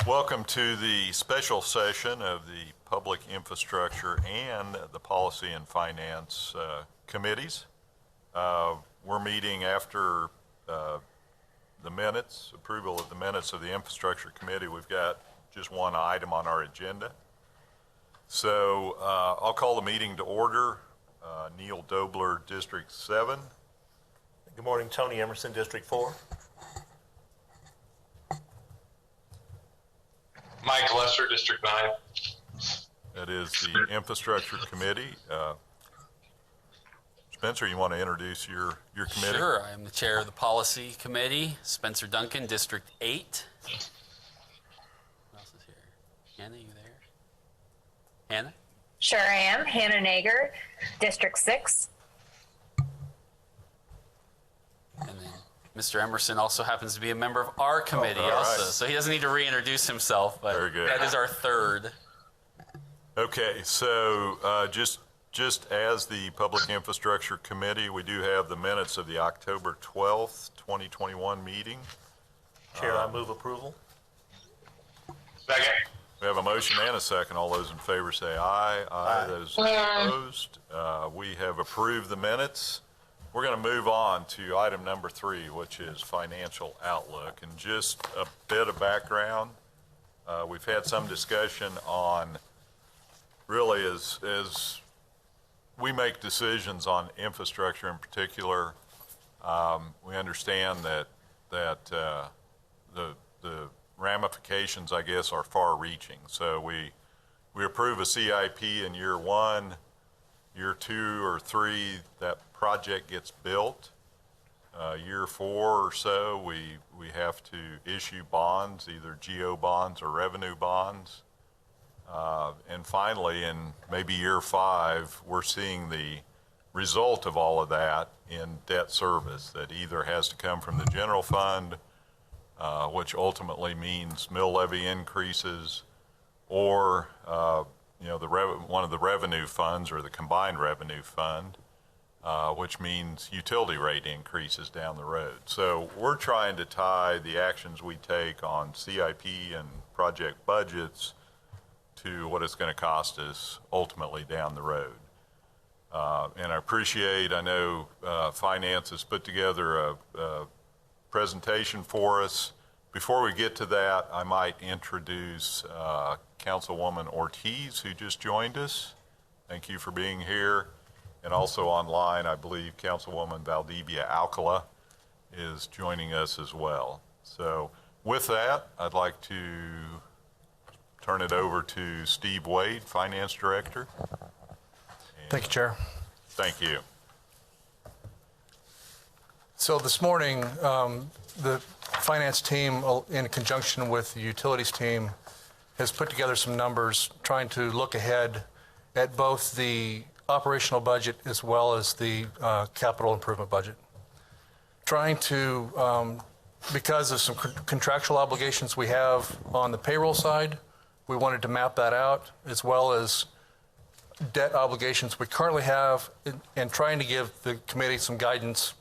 Welcome to the special session of the Public Infrastructure and the Policy and Finance committees. We're meeting after the minutes, approval of the minutes of the Infrastructure Committee. We've got just one item on our agenda. So I'll call the meeting to order. Neil Dobler, District 7. Good morning, Tony Emerson, District 4. Mike Lesser, District 9. That is the Infrastructure Committee. Spencer, you want to introduce your committee? Sure. I am the chair of the Policy Committee, Spencer Duncan, District 8. Who else is here? Hannah, you there? Hannah? Sure I am. Hannah Nager, District 6. And then Mr. Emerson also happens to be a member of our committee also, so he doesn't need to reintroduce himself, but Very good. that is our third. Okay, so just as the Public Infrastructure Committee, we do have the minutes of the October 12th, 2021 meeting. Chair, I move approval. Second. We have a motion and a second. All those in favor say aye. Aye. Those opposed, we have approved the minutes. We're going to move on to item number 3, which is financial outlook. And just a bit of background, we've had some discussion on really as we make decisions on infrastructure in particular, we understand that the ramifications, I guess, are far-reaching. So we approve a CIP in year 1, year 2 or 3, that project gets built. Year 4 or so, we have to issue bonds, either GO bonds or revenue bonds. And finally, in maybe year 5, we're seeing the result of all of that in debt service that either has to come from the general fund, which ultimately means mill levy increases, or one of the revenue funds or the combined revenue fund, which means utility rate increases down the road. So we're trying to tie the actions we take on CIP and project budgets to what it's going to cost us ultimately down the road. And I know Finance has put together a presentation for us. Before we get to that, I might introduce Councilwoman Ortiz, who just joined us. Thank you for being here. And also online, I believe Councilwoman Valdivia Alcala is joining us as well. So with that, I'd like to turn it over to Steve Wade, Finance Director. Thank you, Chair. Thank you. So this morning, the Finance team, in conjunction with the Utilities team, has put together some numbers trying to look ahead at both the operational budget as well as the capital improvement budget. Trying to, because of some contractual obligations we have on the payroll side, we wanted to map that out, as well as debt obligations we currently have, and trying to give the committee some guidance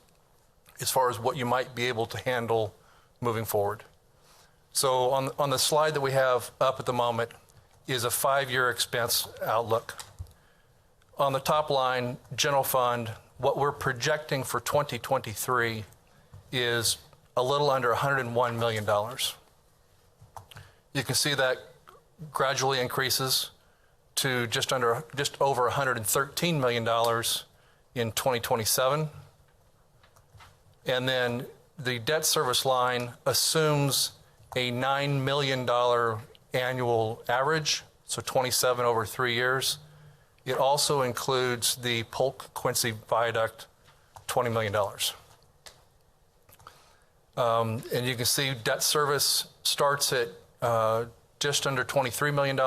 as far as what you might be able to handle moving forward. So on the slide that we have up at the moment is a 5-year expense outlook. On the top line, general fund, what we're projecting for 2023 is a little under $101 million. You can see that gradually increases to just over $113 million in 2027. And then the debt service line assumes a $9 million annual average, so 27 over 3 years. It also includes the Polk Quincy Viaduct, $20 million. And you can see debt service starts at just under $23 million.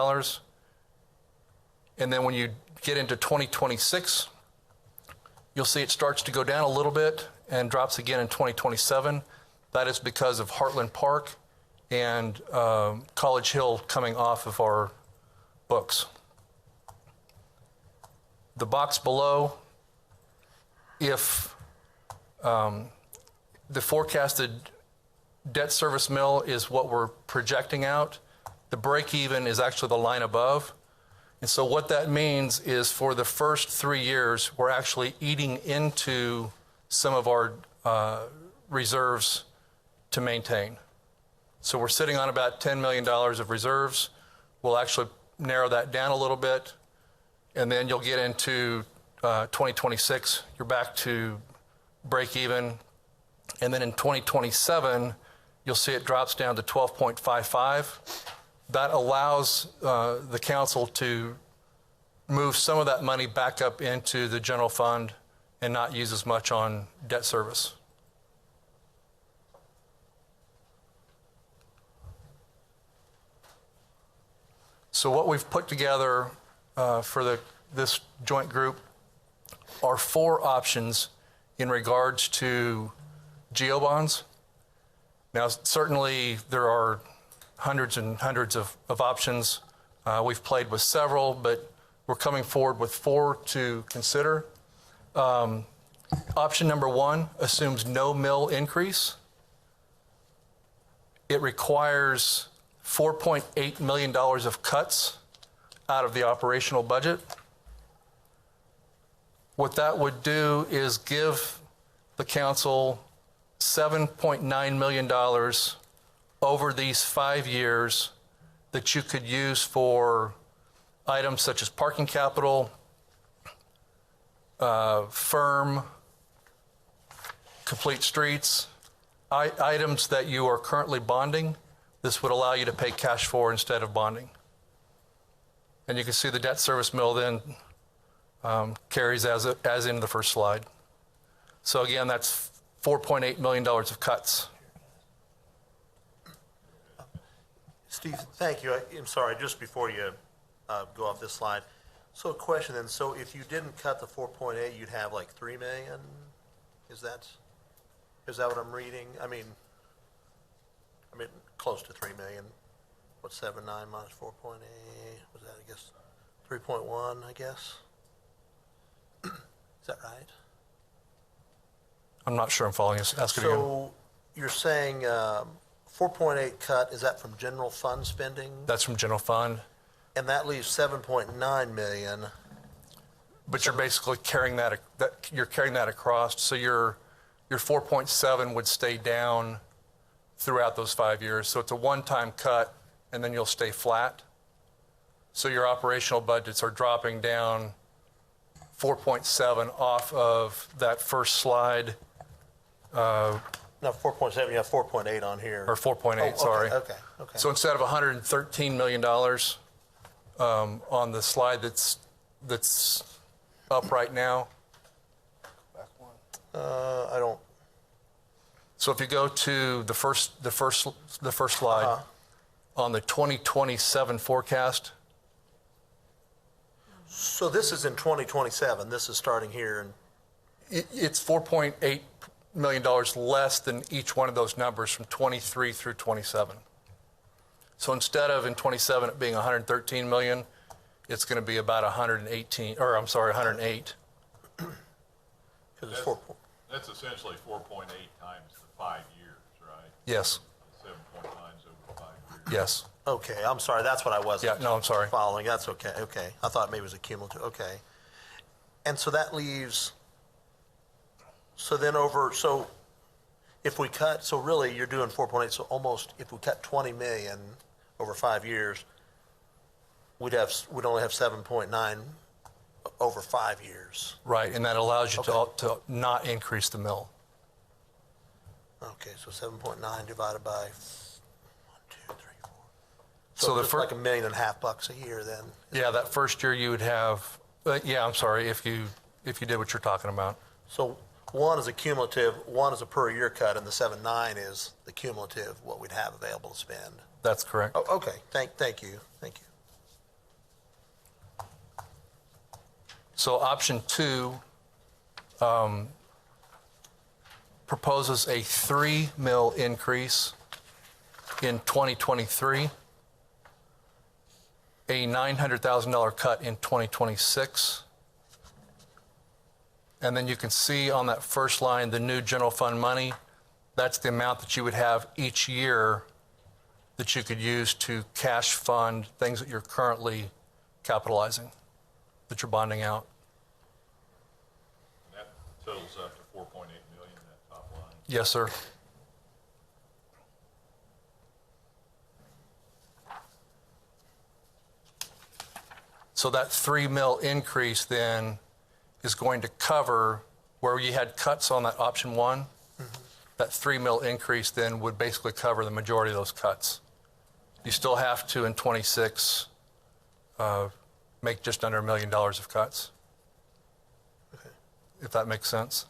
And then when you get into 2026, you'll see it starts to go down a little bit and drops again in 2027. That is because of Heartland Park and College Hill coming off of our books. The box below, if the forecasted debt service mill is what we're projecting out, The break even is actually the line above. And so what that means is for the first 3 years, we're actually eating into some of our reserves to maintain. So we're sitting on about $10 million of reserves. We'll actually narrow that down a little bit, and then you'll get into 2026, you're back to break even, and then in 2027, you'll see it drops down to 12.55. That allows the council to move some of that money back up into the general fund and not use as much on debt service. So what we've put together for this joint group are 4 options in regards to GO bonds. Now, certainly there are hundreds and hundreds of options. We've played with several, but we're coming forward with 4 to consider. Option number 1 assumes no mill increase. It requires $4.8 million of cuts out of the operational budget. What that would do is give the council $7.9 million over these 5 years that you could use for items such as parking capital, firm, complete streets, items that you are currently bonding. This would allow you to pay cash for instead of bonding. And you can see the debt service mill then carries as in the first slide. So again, that's $4.8 million of cuts. Steve, thank you. I'm sorry, just before you go off this slide. So a question then, so if you didn't cut the 4.8, you'd have like 3 million? Is that what I'm reading? I mean, close to 3 million. What's 7.9 minus 4.8? Was that, I guess, 3.1, I guess? Is that right? I'm not sure I'm following you. Ask it again. So you're saying 4.8 cut, is that from general fund spending? That's from general fund. And that leaves 7.9 million. But you're basically carrying that across. So your 4.7 would stay down throughout those 5 years. So it's a one-time cut, and then you'll stay flat. So your operational budgets are dropping down 4.7 off of that first slide. No, 4.7, you have 4.8 on here. Or 4.8, okay, sorry. Okay. So instead of $113 million on the slide that's up right now. I don't. So if you go to the first slide on the 2027 forecast. So this is in 2027. This is starting here. It's $4.8 million less than each one of those numbers from 23 through 27. So instead of in 27 it being 113 million, it's going to be about 108. Because it's 4. That's essentially 4.8 times the 5 years, right? Yes. 7.9 is over 5 years. Yes. Okay, I'm sorry. That's what I wasn't. Yeah, no, I'm sorry. Following. That's okay. Okay. I thought maybe it was a cumulative. Okay. And so that leaves. So if we cut, so really you're doing 4.8. So almost, if we cut 20 million over 5 years, we'd only have 7.9 over 5 years. Right, and that allows you to not increase the mill. Okay, so 7.9 divided by 1, 2, 3, 4. So the it's first, like $1.5 million a year then. yeah, that first year you would have, I'm sorry, if you did what you're talking about. So 1 is a cumulative, 1 is a per year cut, and the 7.9 is the cumulative, what we'd have available to spend. That's correct. Oh, okay, thank you. So option 2 proposes a 3 mil increase in 2023, a $900,000 cut in 2026. And then you can see on that first line, the new general fund money, that's the amount that you would have each year that you could use to cash fund things that you're currently capitalizing, that you're bonding out. That totals up to 4.8 million in that top line. Yes, sir. So that 3 mil increase then is going to cover where you had cuts on that option one. That 3 mil increase then would basically cover the majority of those cuts. You still have to, in 26, make just under $1 million of cuts, if that makes sense.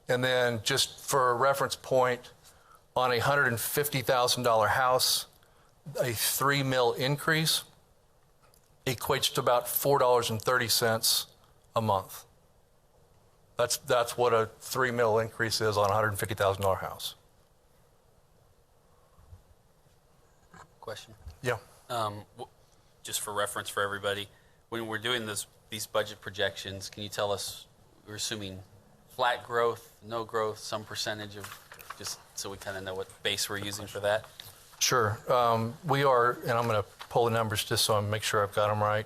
And then just for a reference point, on a $150,000 house, a 3 mil increase equates to about $4.30 a month. That's what a 3 mil increase is on a $150,000 house. Question. Yeah. Just for reference for everybody, when we're doing these budget projections, can you tell us, we're assuming flat growth, no growth, some percentage of, just so we kind of know what base we're using for that? Sure. We are, and I'm going to pull the numbers just so I make sure I've got them right.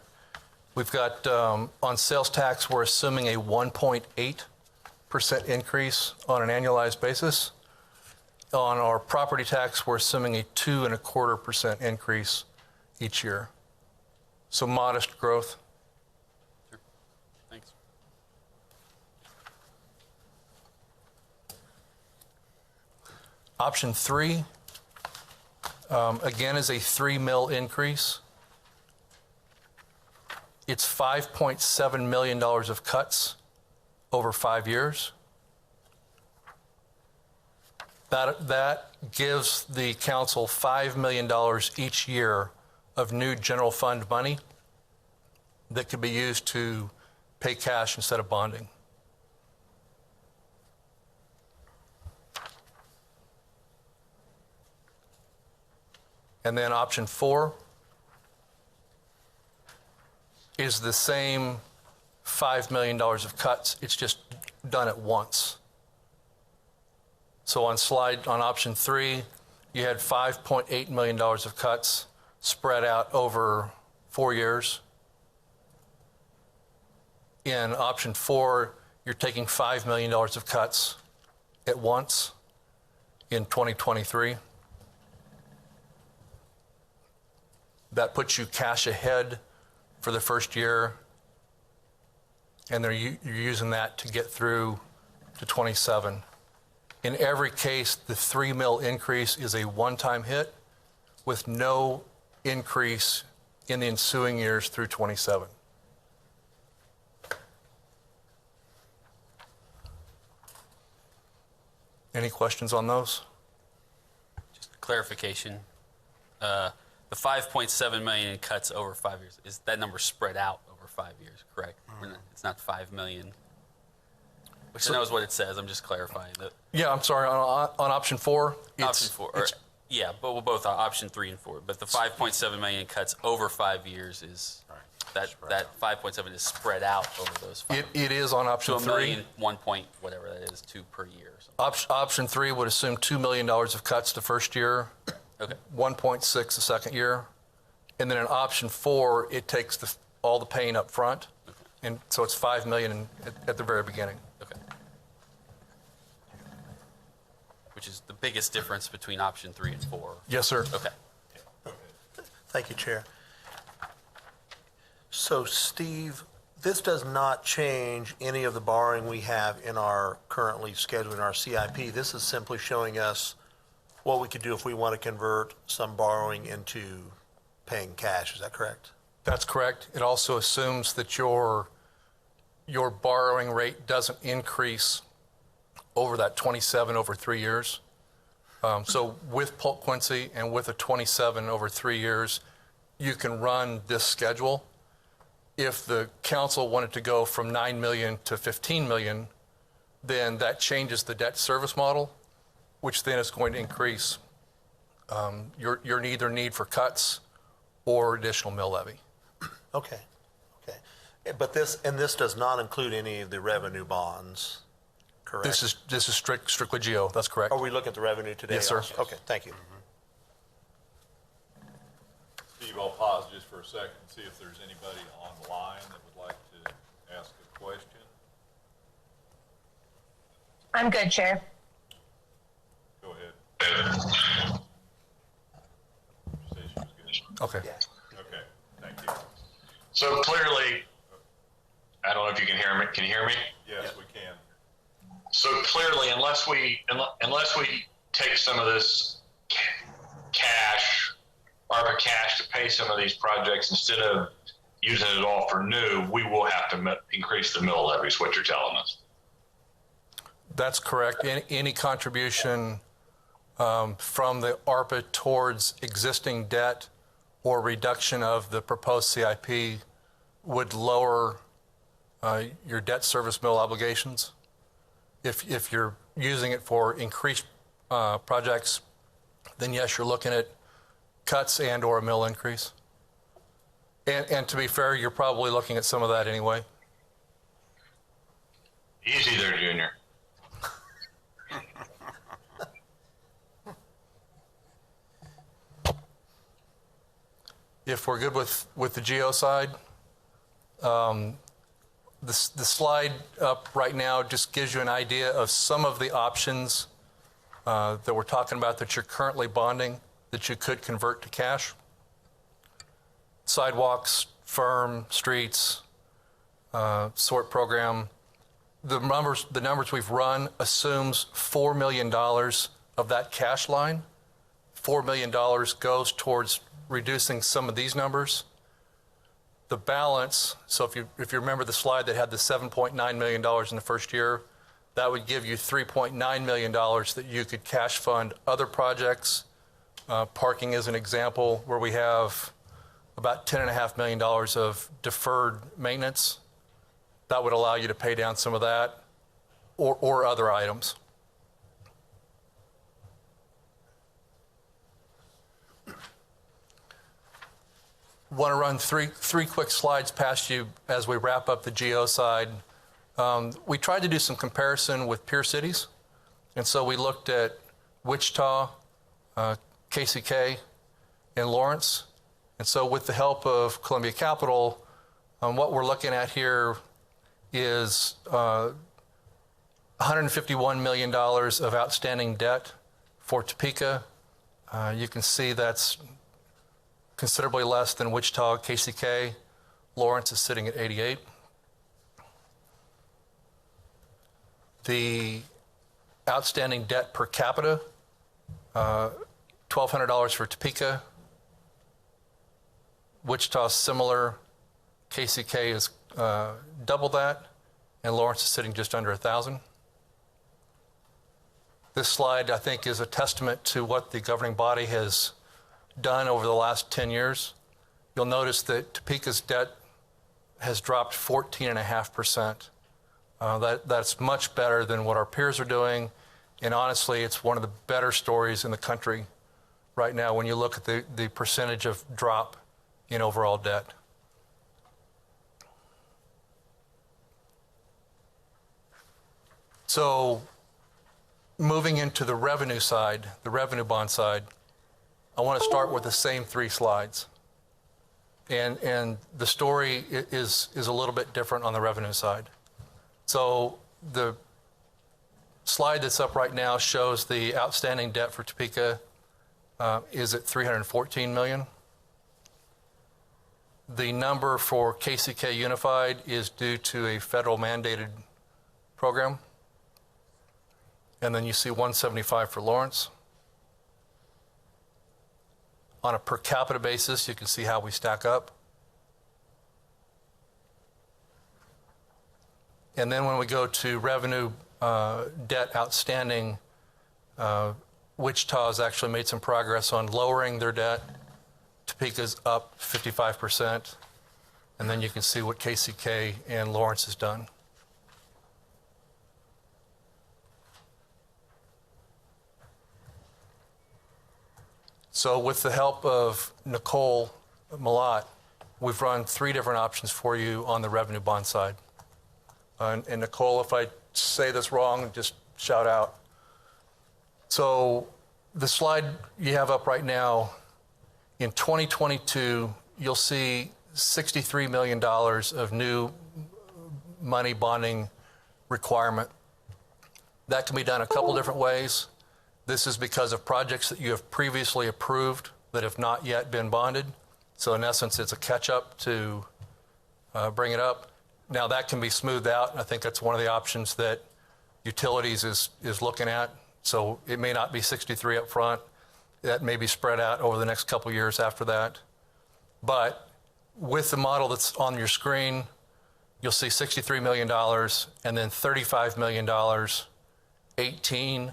We've got, on sales tax, we're assuming a 1.8% increase on an annualized basis. On our property tax, we're assuming a 2.25% increase each year. So modest growth. Sure. Thanks. Option 3, again, is a 3 mil increase. It's $5.7 million of cuts over 5 years. That gives the council $5 million each year of new general fund money that could be used to pay cash instead of bonding. And then option 4 is the same $5 million of cuts. It's just done at once. So on option 3, you had $5.8 million of cuts spread out over 4 years. In option 4, you're taking $5 million of cuts at once in 2023. That puts you cash ahead for the first year, and you're using that to get through to 27. In every case, the 3 mil increase is a one-time hit with no increase in the ensuing years through 27. Any questions on those? Just clarification. The 5.7 million in cuts over 5 years, is that number spread out over 5 years, correct? It's not 5 million, which I know is what it says. I'm just clarifying that. Yeah, I'm sorry. On option 4, Option 4, yeah, but both option 3 and 4. But the 5.7 million cuts over 5 years is that 5.7 is spread out over those 5 years. it is on option So 3. $1 million, 1 point, whatever that is, 2 per year or something. Option 3 would assume $2 million of cuts the first year, Okay. 1.6 the second year, and then in option 4, it takes all the pain up front, and so it's $5 million at the very beginning. Okay. Which is the biggest difference between option 3 and 4. Yes, sir. Okay. Thank you, Chair. So, Steve, this does not change any of the borrowing we have in our currently scheduled in our CIP. This is simply showing us what we could do if we want to convert some borrowing into paying cash. Is that correct? That's correct. It also assumes that your borrowing rate doesn't increase over that 27 over 3 years. So with Polk Quincy and with a 27 over 3 years, you can run this schedule. If the council wanted to go from 9 million to 15 million, then that changes the debt service model, which then is going to increase your either need for cuts or additional mill levy. Okay. But this does not include any of the revenue bonds, correct? This is strictly GO. That's correct. Are we looking at the revenue today? Yes, sir. also? Okay, thank you. you all pause just for a second and see if there's anybody on the line that would like to ask a question. I'm good, Chair. Go ahead. Say she was good. Okay. Okay, thank you. So clearly, I don't know if you can hear me. Can you hear me? Yes, we can. So clearly, unless we take some of this cash, ARPA cash, to pay some of these projects instead of using it all for new, we will have to increase the mill levy, is what you're telling us. That's correct. Any contribution from the ARPA towards existing debt or reduction of the proposed CIP would lower your debt service mill obligations. If you're using it for increased projects, then yes, you're looking at cuts and or a mill increase. And to be fair, you're probably looking at some of that anyway. Easy there, Junior. If we're good with the geo side, the slide up right now just gives you an idea of some of the options that we're talking about that you're currently bonding that you could convert to cash. Sidewalks, firm, streets, sort program. The numbers we've run assumes $4 million of that cash line. $4 million goes towards reducing some of these numbers. The balance, so if you remember the slide that had the $7.9 million in the first year, that would give you $3.9 million that you could cash fund other projects. Parking is an example where we have about $10.5 million of deferred maintenance. That would allow you to pay down some of that or other items. Want to run three quick slides past you as we wrap up the GO side. We tried to do some comparison with peer cities, and so we looked at Wichita, KCK, and Lawrence. And so with the help of Columbia Capital, what we're looking at here is $151 million of outstanding debt for Topeka. You can see that's considerably less than Wichita, KCK. Lawrence is sitting at 88. The outstanding debt per capita, $1,200 for Topeka. Wichita similar. KCK is double that, and Lawrence is sitting just under 1,000. This slide, I think, is a testament to what the governing body has done over the last 10 years. You'll notice that Topeka's debt has dropped 14.5%. That's much better than what our peers are doing, and honestly, it's one of the better stories in the country right now when you look at the percentage of drop in overall debt. So moving into the revenue side, the revenue bond side, I want to start with the same three slides. And the story is a little bit different on the revenue side. So the slide that's up right now shows the outstanding debt for Topeka is at $314 million. The number for KCK Unified is due to a federal mandated program. And then you see 175 for Lawrence. On a per capita basis, you can see how we stack up. And then when we go to revenue debt outstanding, Wichita has actually made some progress on lowering their debt. Topeka's up 55%. And then you can see what KCK and Lawrence has done. So with the help of Nicole Malott, we've run three different options for you on the revenue bond side. And Nicole, if I say this wrong, just shout out. So the slide you have up right now In 2022, you'll see $63 million of new money bonding requirement. That can be done a couple different ways. This is because of projects that you have previously approved that have not yet been bonded. So in essence, it's a catch-up to bring it up. Now that can be smoothed out, and I think that's one of the options that utilities is looking at. So it may not be 63 up front. That may be spread out over the next couple years after that. But with the model that's on your screen, you'll see $63 million and then $35 million, 18,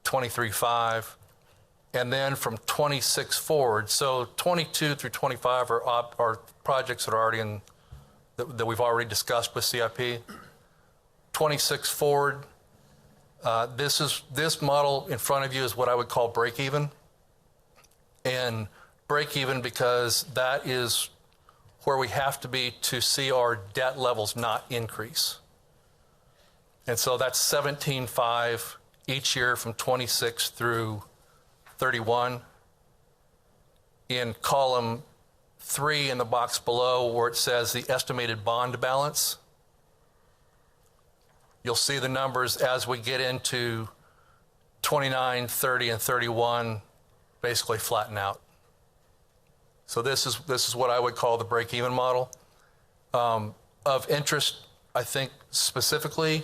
23.5, and then from 26 forward. So 22 through 25 are projects that are already in, that we've already discussed with CIP. 26 forward, this model in front of you is what I would call break even. And break even because that is where we have to be to see our debt levels not increase. And so that's 17.5 each year from 26 through 31. In column 3 in the box below where it says the estimated bond balance, you'll see the numbers as we get into 29, 30, and 31 basically flatten out. So this is what I would call the break-even model. Of interest, I think specifically,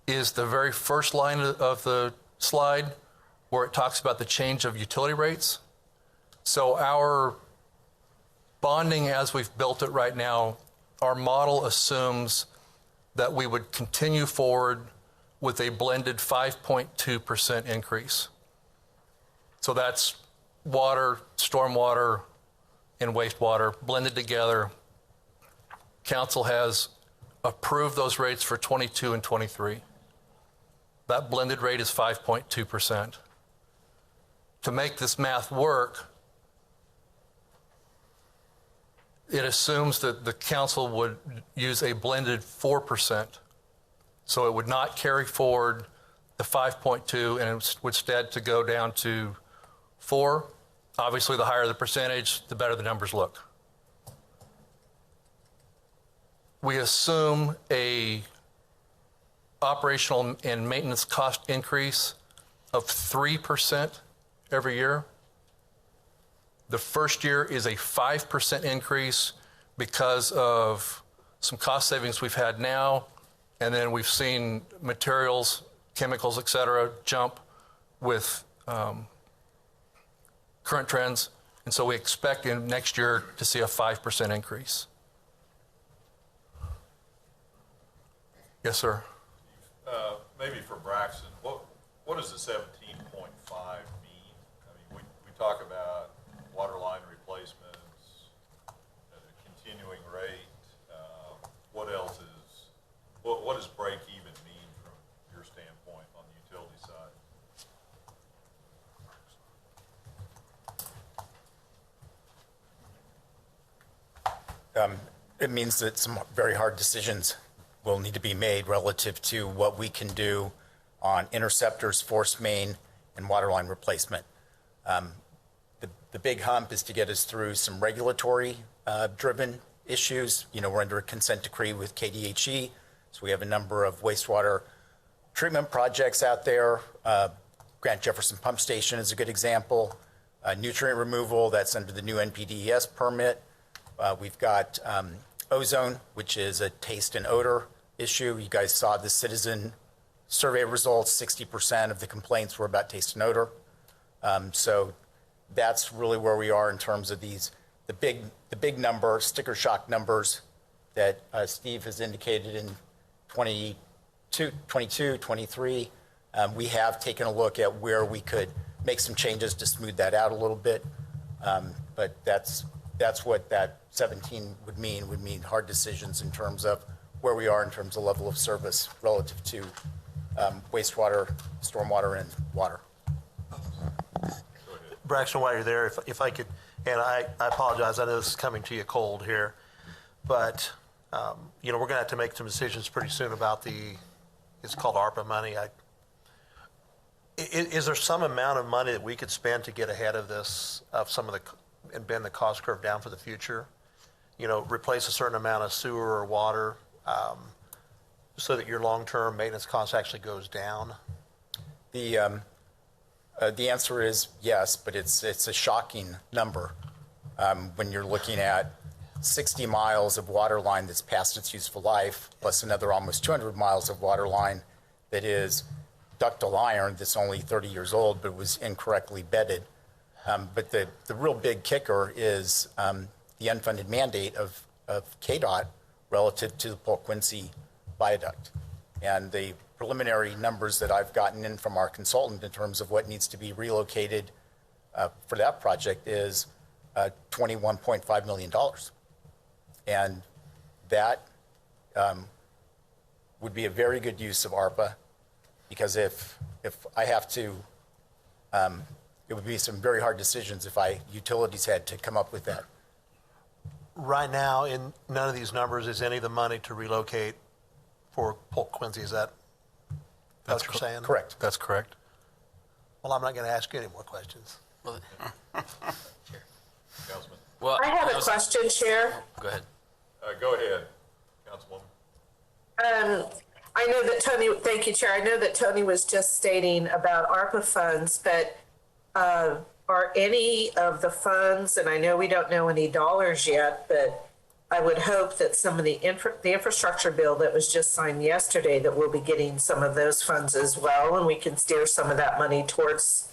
is the very first line of the slide where it talks about the change of utility rates. So our bonding as we've built it right now, our model assumes that we would continue forward with a blended 5.2% increase. So that's water, stormwater, and wastewater blended together. Council has approved those rates for 22 and 23. That blended rate is 5.2%. To make this math work, it assumes that the council would use a blended 4%. So it would not carry forward the 5.2 and it would instead to go down to 4. Obviously, the higher the percentage, the better the numbers look. We assume a operational and maintenance cost increase of 3% every year. The first year is a 5% increase because of some cost savings we've had now, and then we've seen materials, chemicals, et cetera, jump with current trends. And so we expect in next year to see a 5% increase. Yes, sir. Maybe for Braxton, what does the 17.5 mean? I mean, we talk about water line replacements, continuing rate. What else is, what does break even mean from your standpoint on the utility side? It means that some very hard decisions will need to be made relative to what we can do on interceptors, force main, and water line replacement. The big hump is to get us through some regulatory driven issues. You know, we're under a consent decree with KDHE, so we have a number of wastewater treatment projects out there. Grant Jefferson Pump Station is a good example. Nutrient removal, that's under the new NPDES permit. We've got ozone, which is a taste and odor issue. You guys saw the citizen survey results, 60% of the complaints were about taste and odor. So that's really where we are in terms of these, the big number, sticker shock numbers that Steve has indicated in 22, 23. We have taken a look at where we could make some changes to smooth that out a little bit. But that's what that 17 would mean hard decisions in terms of where we are in terms of level of service relative to wastewater, stormwater, and water. Braxton, while you're there, if I could, and I apologize, I know this is coming to you cold here, but, you know, we're going to have to make some decisions pretty soon about it's called ARPA money. Is there some amount of money that we could spend to get ahead of this, of some of and bend the cost curve down for the future. You know, replace a certain amount of sewer or water, so that your long-term maintenance cost actually goes down? The answer is yes, but it's a shocking number when you're looking at 60 miles of water line that's past its useful life, plus another almost 200 miles of water line that is ductile iron that's only 30 years old but was incorrectly bedded. But the real big kicker is the unfunded mandate of KDOT relative to the Polk Quincy viaduct. And the preliminary numbers that I've gotten in from our consultant in terms of what needs to be relocated for that project is $21.5 million. And that would be a very good use of ARPA, because if I have to, it would be some very hard decisions if utilities had to come up with that. Right now, in none of these numbers is any of the money to relocate for Polk Quincy. Is that what you're saying? Correct. That's correct. Well, I'm not going to ask you any more questions. Councilman? Well, I have a question, Chair. Go ahead. Go ahead, Councilwoman. I know that Tony, thank you, Chair. I know that Tony was just stating about ARPA funds, but are any of the funds, and I know we don't know any dollars yet, but I would hope that some of the infrastructure bill that was just signed yesterday, that we'll be getting some of those funds as well, and we can steer some of that money towards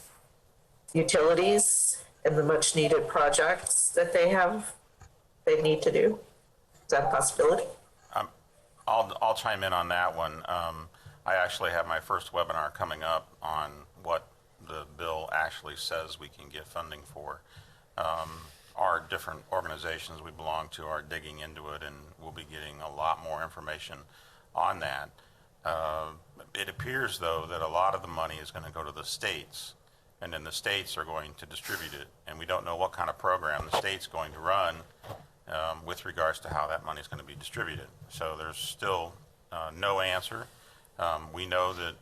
utilities and the much needed projects that they need to do. Is that a possibility? I'll chime in on that one. I actually have my first webinar coming up on what the bill actually says we can get funding for. Our different organizations we belong to are digging into it, and we'll be getting a lot more information on that. It appears, though, that a lot of the money is going to go to the states, and then the states are going to distribute it, and we don't know what kind of program the state's going to run with regards to how that money is going to be distributed. So there's still no answer. We know that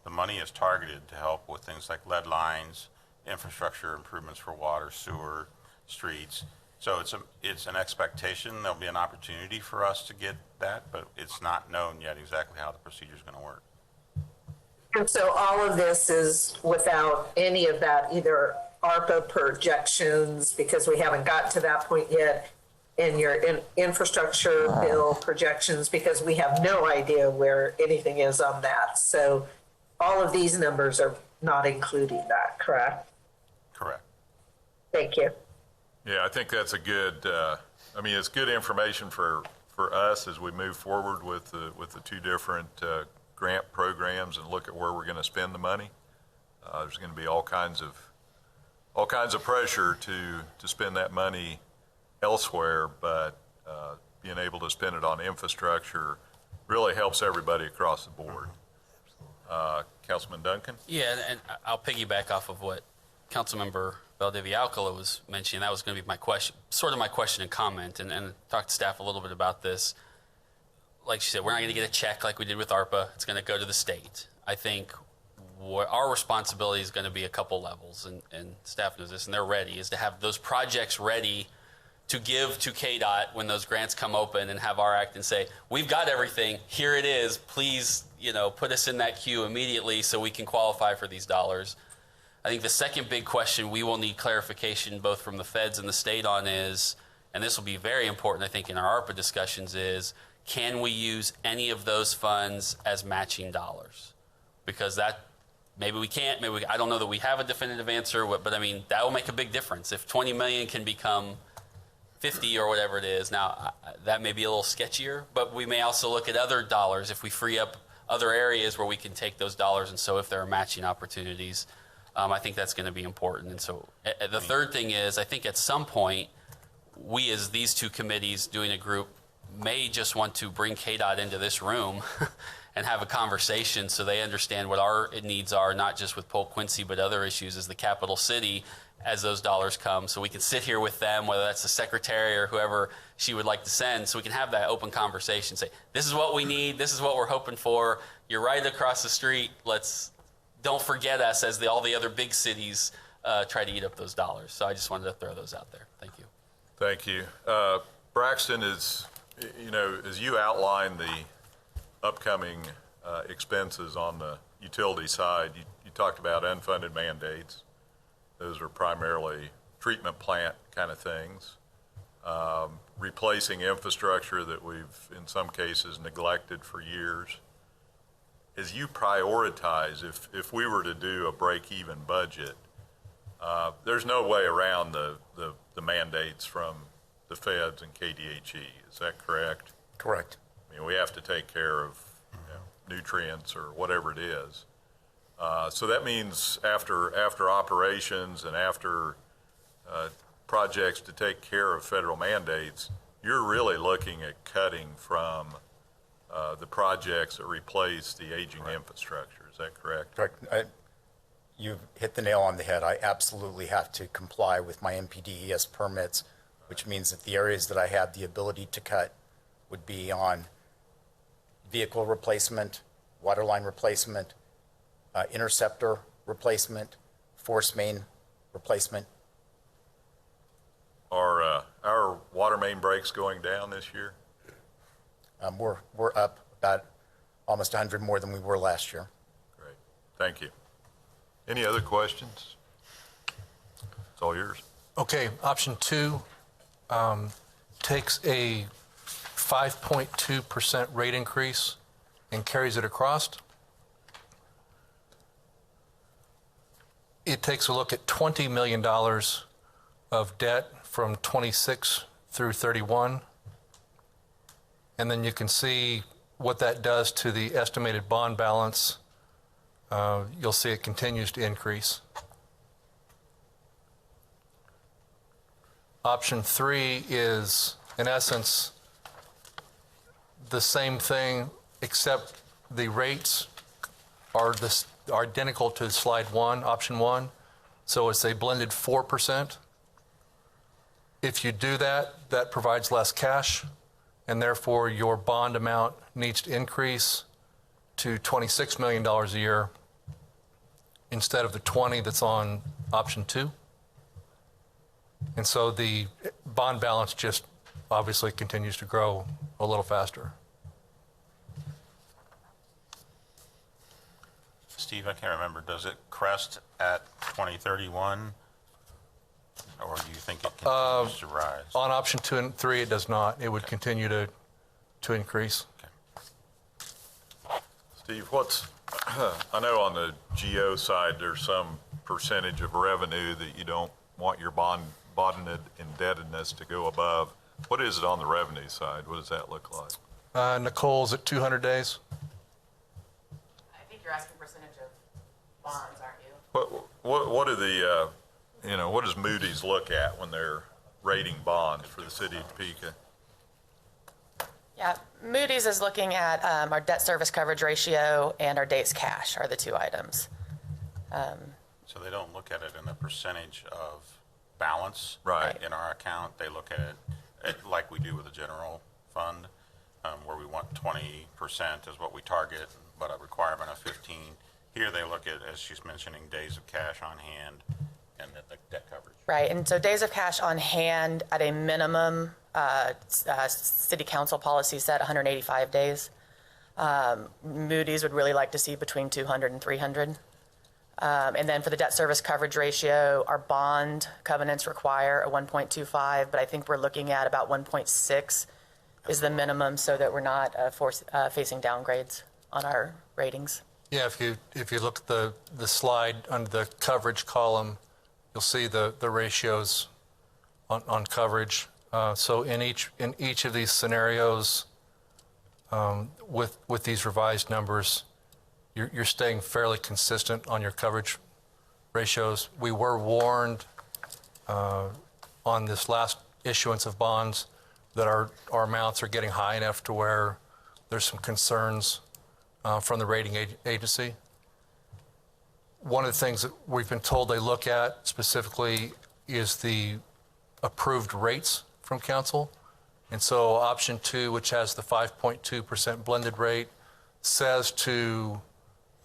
the money is targeted to help with things like lead lines, infrastructure improvements for water, sewer, streets. So it's an expectation there'll be an opportunity for us to get that, but it's not known yet exactly how the procedure is going to work. And so all of this is without any of that, either ARPA projections, because we haven't gotten to that point yet, in your infrastructure bill projections, because we have no idea where anything is on that. So all of these numbers are not including that, correct? Correct. Thank you. Yeah, I think that's a good, it's good information for us as we move forward with the two different grant programs and look at where we're going to spend the money. There's going to be all kinds of pressure to spend that money elsewhere, but being able to spend it on infrastructure really helps everybody across the board. Councilman Duncan? Yeah, and I'll piggyback off of what Councilmember Valdivia-Alcala was mentioning. That was going to be my question, sort of my question and comment, and talk to staff a little bit about this. Like she said, we're not going to get a check like we did with ARPA. It's going to go to the state. I think what our responsibility is going to be a couple levels, and staff knows this, and they're ready, is to have those projects ready to give to KDOT when those grants come open, and have our act and say, we've got everything, here it is, please, put us in that queue immediately so we can qualify for these dollars. I think the second big question we will need clarification both from the feds and the state on is, and this will be very important I think in our ARPA discussions, is can we use any of those funds as matching dollars? Because that, maybe we can't, I don't know that we have a definitive answer, but that will make a big difference. If 20 million can become 50 or whatever it is. Now, that may be a little sketchier, but we may also look at other dollars if we free up other areas where we can take those dollars. And so if there are matching opportunities, I think that's going to be important. And so the third thing is, I think at some point, we as these two committees doing a group may just want to bring KDOT into this room and have a conversation so they understand what our needs are, not just with Polk Quincy, but other issues as the capital city as those dollars come. So we can sit here with them, whether that's the secretary or whoever she would like to send, so we can have that open conversation, say, this is what we need, this is what we're hoping for, you're right across the street, don't forget us as all the other big cities try to eat up those dollars. So I just wanted to throw those out there. Thank you. Thank you. Braxton, as you outline the upcoming expenses on the utility side, you talked about unfunded mandates. Those are primarily treatment plant kind of things. Replacing infrastructure that we've, in some cases, neglected for years. As you prioritize, if we were to do a break-even budget, there's no way around the mandates from the feds and KDHE. Is that correct? Correct. I mean, we have to take care of nutrients or whatever it is. So that means after operations and after projects to take care of federal mandates, you're really looking at cutting from the projects that replace the aging infrastructure. Is that correct? Correct. You've hit the nail on the head. I absolutely have to comply with my MPDES permits, which means that the areas that I have the ability to cut would be on vehicle replacement, water line replacement, interceptor replacement, force main replacement. Are our water main breaks going down this year? We're up about almost 100 more than we were last year. Great. Thank you. Any other questions? It's all yours. Okay, option 2 takes a 5.2% rate increase and carries it across. It takes a look at $20 million of debt from 26 through 31. And then you can see what that does to the estimated bond balance. You'll see it continues to increase. Option 3 is, in essence, the same thing, except the rates are identical to slide 1, option 1. So it's a blended 4%. If you do that, that provides less cash, and therefore your bond amount needs to increase to $26 million a year instead of the 20 that's on option 2. And so the bond balance just obviously continues to grow a little faster. Steve, I can't remember, does it crest at 2031? Or do you think it continues to rise? On option 2 and 3, it does not. It would continue to increase. Okay. Steve, I know on the GO side, there's some percentage of revenue that you don't want your bonded indebtedness to go above. What is it on the revenue side? What does that look like? Nicole's at 200 days. I think you're asking percentage of bonds, aren't you? What are the what does Moody's look at when they're rating bonds for the city of Topeka? Yeah, Moody's is looking at our debt service coverage ratio and our days cash are the two items. So they don't look at it in the percentage of balance Right. in our account. They look at it like we do with the general fund, where we want 20% is what we target, but a requirement of 15. Here they look at, as she's mentioning, days of cash on hand and the debt coverage. Right, and so days of cash on hand at a minimum, city council policy set 185 days. Moody's would really like to see between 200 and 300. And then for the debt service coverage ratio, our bond covenants require a 1.25, but I think we're looking at about 1.6 is the minimum so that we're not facing downgrades on our ratings. Yeah, if you look at the slide under the coverage column, you'll see the ratios on coverage. So in each of these scenarios, with these revised numbers, you're staying fairly consistent on your coverage ratios. We were warned on this last issuance of bonds that our amounts are getting high enough to where there's some concerns from the rating agency. One of the things that we've been told they look at specifically is the approved rates from council. And so option 2, which has the 5.2% blended rate, says to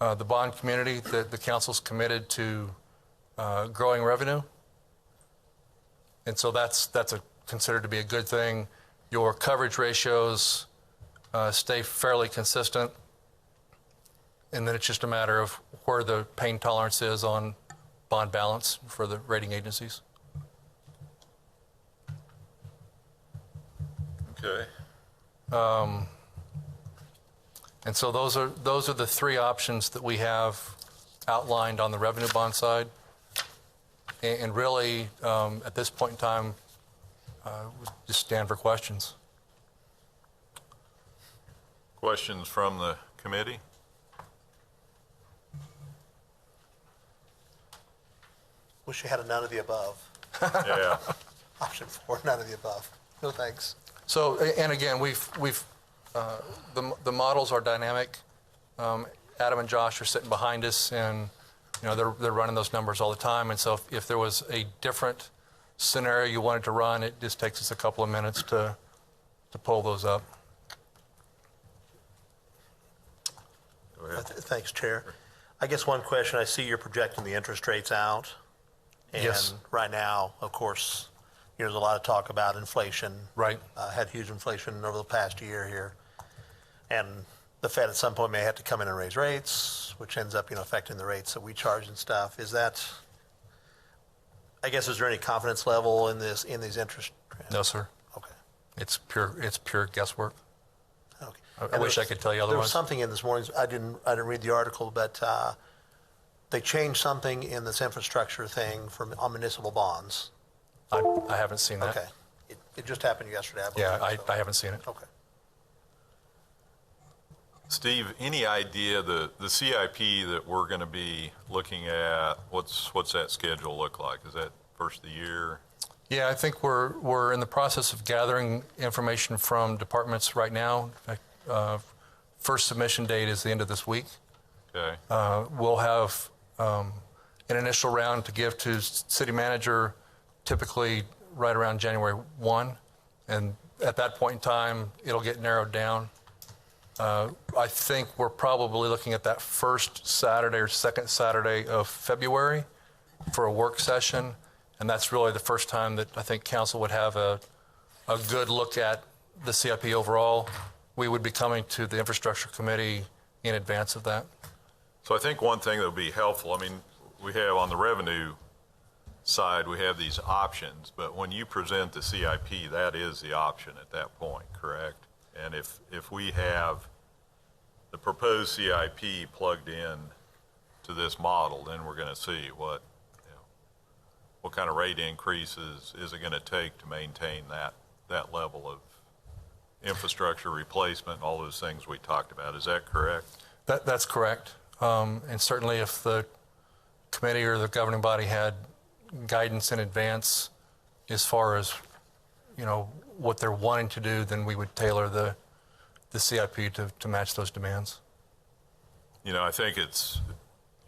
the bond community that the council's committed to growing revenue. And so that's considered to be a good thing. Your coverage ratios stay fairly consistent. And then it's just a matter of where the pain tolerance is on bond balance for the rating agencies. Okay. And so those are the three options that we have outlined on the revenue bond side. And really, at this point in time, we just stand for questions. Questions from the committee? Wish you had a none of the above. Yeah. Option 4, none of the above. No thanks. So, and again, the models are dynamic. Adam and Josh are sitting behind us, and they're running those numbers all the time. And so, if there was a different scenario you wanted to run, it just takes us a couple of minutes to pull those up. Go ahead. Thanks, Chair. I guess one question, I see you're projecting the interest rates out. And Yes. right now, of course, there's a lot of talk about inflation. Right. Had huge inflation over the past year here. And the Fed at some point may have to come in and raise rates, which ends up, affecting the rates that we charge and stuff. Is that, I guess, is there any confidence level in these interest? No, sir. Okay. It's pure guesswork. Okay. I wish I could tell you There was otherwise. something in this morning's, I didn't read the article, but they changed something in this infrastructure thing on municipal bonds. I haven't seen that. Okay. It just happened yesterday, I believe. Yeah, so- I haven't seen it. Okay. Steve, any idea the CIP that we're going to be looking at, what's that schedule look like? Is that first of the year? Yeah, I think we're in the process of gathering information from departments right now. In fact, first submission date is the end of this week. Okay. We'll have an initial round to give to city manager, typically right around January 1. And at that point in time, it'll get narrowed down. I think we're probably looking at that first Saturday or second Saturday of February for a work session. And that's really the first time that I think council would have a good look at the CIP overall. We would be coming to the infrastructure committee in advance of that. So I think one thing that would be helpful, I mean, we have on the revenue side, we have these options, but when you present the CIP, that is the option at that point, correct? And if we have the proposed CIP plugged in to this model, then we're going to see what kind of rate increases is it going to take to maintain that level of infrastructure replacement, all those things we talked about. Is that correct? That's correct. And certainly if the committee or the governing body had guidance in advance as far as, what they're wanting to do, then we would tailor the CIP to match those demands. I think it's,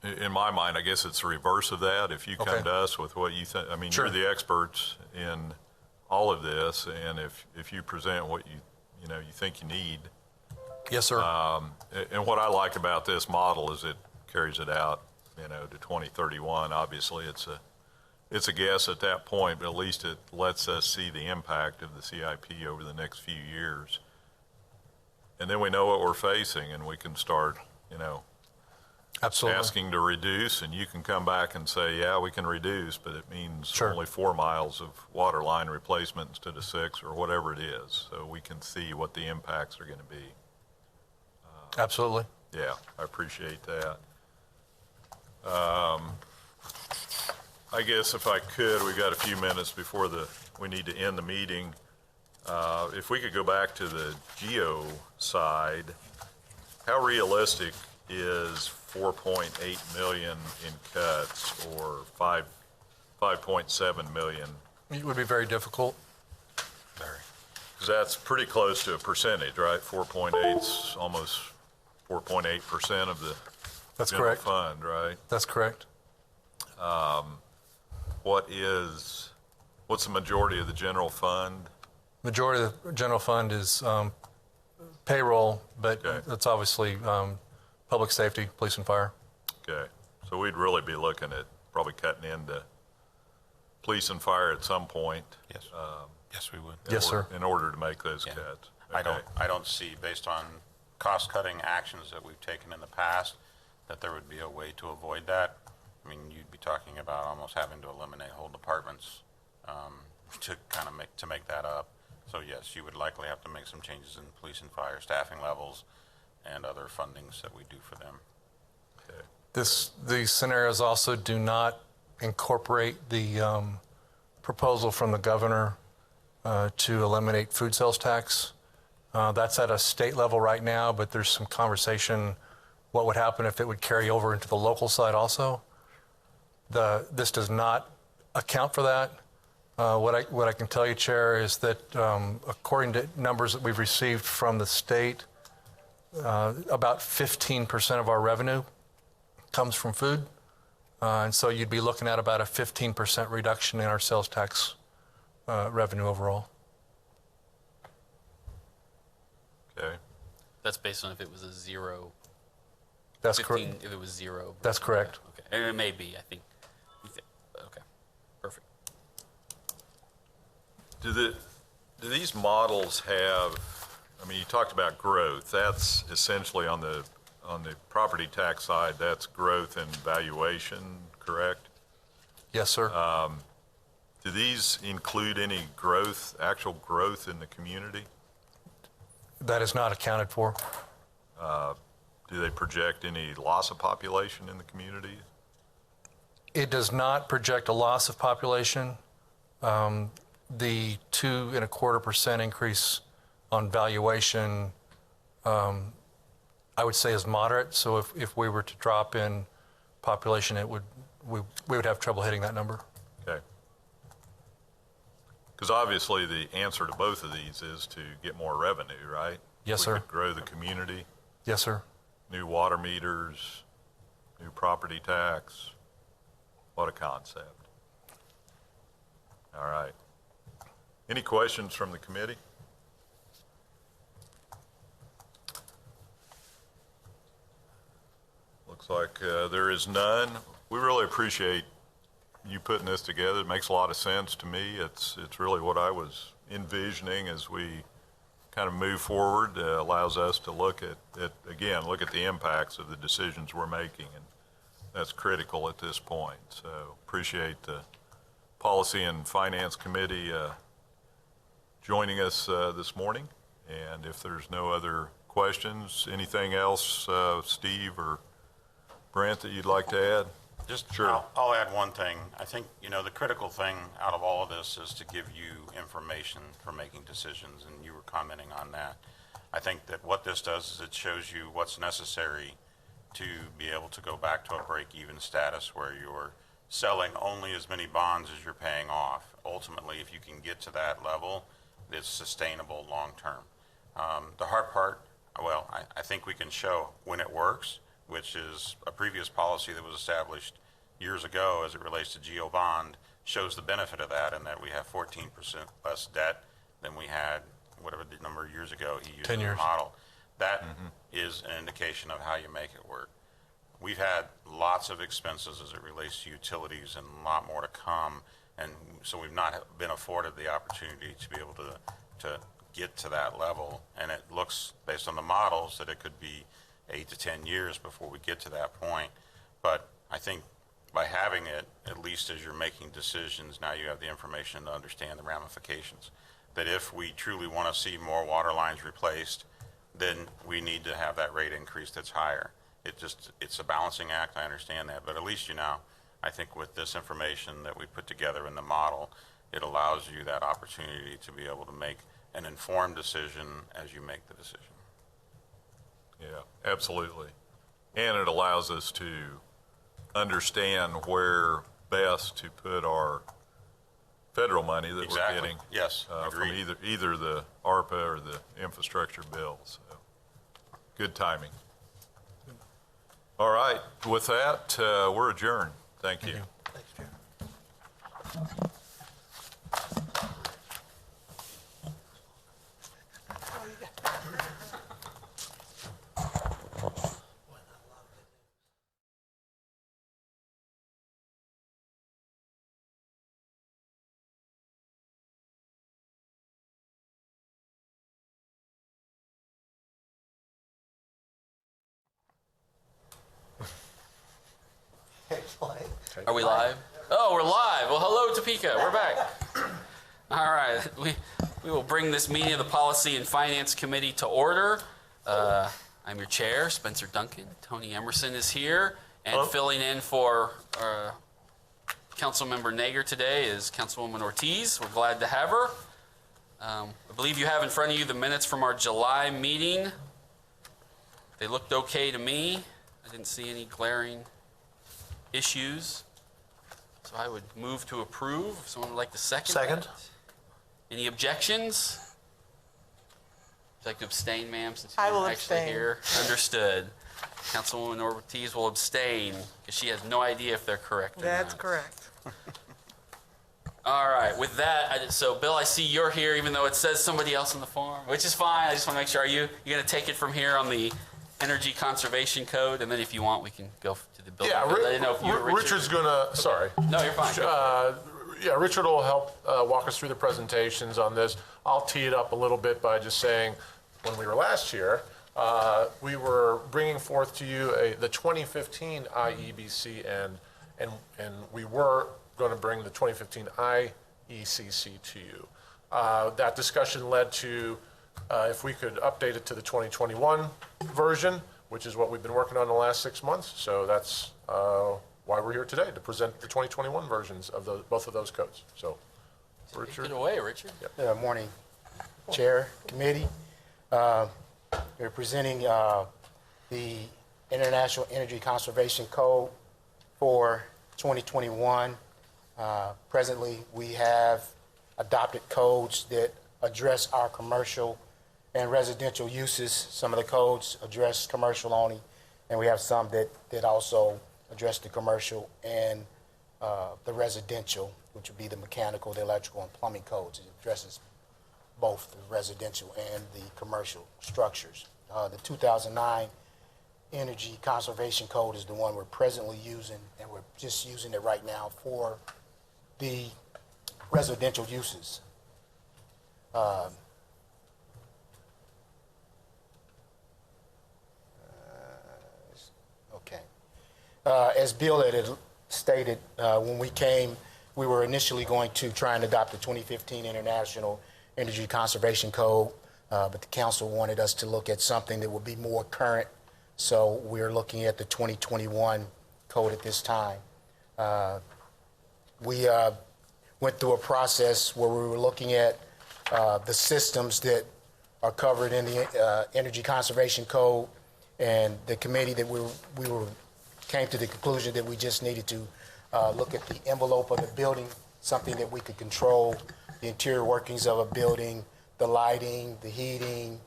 in my mind, I guess it's the reverse of that. If you come Okay. to us with what you think, I mean, Sure. you're the experts in all of this, and if you present what you think you need, Yes, sir. and what I like about this model is it carries it out, to 2031. Obviously, it's a guess at that point, but at least it lets us see the impact of the CIP over the next few years. And then we know what we're facing, and we can start, Absolutely. asking to reduce, and you can come back and say, yeah, we can reduce, but it means Sure. only 4 miles of water line replacement instead of 6 or whatever it is. So we can see what the impacts are going to be. Absolutely. Yeah, I appreciate that. I guess if I could, we've got a few minutes before we need to end the meeting. If we could go back to the geo side, how realistic is 4.8 million in cuts or 5.7 million? It would be very difficult. Because that's pretty close to a percentage, right? 4.8's almost 4.8% of the That's general correct. fund, right? That's correct. What's the majority of the general fund? Majority of the general fund is payroll, but Okay. it's obviously public safety, police and fire. Okay, so we'd really be looking at probably cutting into police and fire at some point. Yes. Yes, we would. Yes, sir. In order to make those Yeah. cuts. I don't see, based on cost-cutting actions that we've taken in the past, that there would be a way to avoid that. I mean, you'd be talking about almost having to eliminate whole departments to kind of make that up. So yes, you would likely have to make some changes in police and fire staffing levels and other fundings that we do for them. These scenarios also do not incorporate the proposal from the governor to eliminate food sales tax. That's at a state level right now, but there's some conversation what would happen if it would carry over into the local side also. This does not account for that. What I can tell you, Chair, is that according to numbers that we've received from the state, about 15% of our revenue comes from food. And so you'd be looking at about a 15% reduction in our sales tax revenue overall. Okay. That's based on if it was a zero. That's 15, correct. if it was zero. That's correct. Okay. And it may be, I think. Okay. Perfect. Do these models have, I mean, you talked about growth. That's essentially on the property tax side, that's growth and valuation, correct? Yes, sir. Do these include any growth, actual growth in the community? That is not accounted for. Do they project any loss of population in the community? It does not project a loss of population. The 2.25% increase on valuation, I would say, is moderate. So if we were to drop in population, we would have trouble hitting that number. Okay. Because obviously the answer to both of these is to get more revenue, right? Yes, We sir. could grow the community, Yes, sir. new water meters, new property tax. What a concept. All right. Any questions from the committee? Looks like there is none. We really appreciate you putting this together. It makes a lot of sense to me. It's really what I was envisioning as we kind of move forward. Allows us to look at the impacts of the decisions we're making, and that's critical at this point. So appreciate the Policy and Finance Committee joining us this morning. And if there's no other questions, anything else, Steve or Brent, that you'd like to add? Just, Sure. I'll add one thing. I think, the critical thing out of all of this is to give you information for making decisions, and you were commenting on that. I think that what this does is it shows you what's necessary to be able to go back to a break-even status where you're selling only as many bonds as you're paying off. Ultimately, if you can get to that level, it's sustainable long-term. The hard part, well, I think we can show when it works, which is a previous policy that was established years ago as it relates to GO bond, shows the benefit of that, and that we have 14% less debt than we had, whatever the number of years ago he used 10 in the years. model. That is an indication of how you make it work. We've had lots of expenses as it relates to utilities and a lot more to come, and so we've not been afforded the opportunity to be able to get to that level. And it looks, based on the models, that it could be 8 to 10 years before we get to that point. But I think by having it, at least as you're making decisions, now you have the information to understand the ramifications. That if we truly want to see more water lines replaced, then we need to have that rate increase that's higher. It's a balancing act, I understand that, but at least I think with this information that we put together in the model, it allows you that opportunity to be able to make an informed decision as you make the decision. Yeah, absolutely. And it allows us to understand where best to put our federal money that Exactly. we're getting Yes, from agreed. either the ARPA or the infrastructure bill. So good timing. All right, with that, we're adjourned. Thank you. Thanks, Chair. Are we live? Oh, we're live. Well, hello, Topeka. We're back. All right. We will bring this meeting of the Policy and Finance Committee to order. I'm your chair, Spencer Duncan. Tony Emerson is here. And Hello. filling in for Councilmember Nager today is Councilwoman Ortiz. We're glad to have her. I believe you have in front of you the minutes from our July meeting. They looked okay to me. I didn't see any glaring issues. So I would move to approve. If someone would like to second Second. that. Any objections? Would you like to abstain, ma'am, since I you're will actually abstain. here? Understood. Councilwoman Ortiz will abstain because she has no idea if they're correct or That's not. correct. All right. With that, so Bill, I see you're here, even though it says somebody else in the form, which is fine. I just want to make sure. You're going to take it from here on the Energy Conservation Code, and then if you want, we can go to the building. Yeah, I didn't know if you were Richard's gonna, sorry. No, you're fine. Yeah, Richard will help walk us through the presentations on this. I'll tee it up a little bit by just saying, when we were last here, we were bringing forth to you the 2015 IEBC, and we were going to bring the 2015 IECC to you. That discussion led to if we could update it to the 2021 version, which is what we've been working on the last 6 months. So that's why we're here today, to present the 2021 versions of both of those codes. So, Take Richard. it away, Richard. Yep. Morning, Chair, Committee. We're presenting the International Energy Conservation Code for 2021. Presently, we have adopted codes that address our commercial and residential uses. Some of the codes address commercial only, and we have some that also address the commercial and the residential, which would be the mechanical, the electrical, and plumbing codes. It addresses both the residential and the commercial structures. The 2009 Energy Conservation Code is the one we're presently using, and we're just using it right now for the residential uses. Okay. As Bill had stated, when we came, we were initially going to try and adopt the 2015 International Energy Conservation Code, but the council wanted us to look at something that would be more current, so we're looking at the 2021 code at this time. We went through a process where we were looking at the systems that are covered in the Energy Conservation Code, and the committee that we came to the conclusion that we just needed to look at the envelope of the building, something that we could control, the interior workings of a building, the lighting, the heating,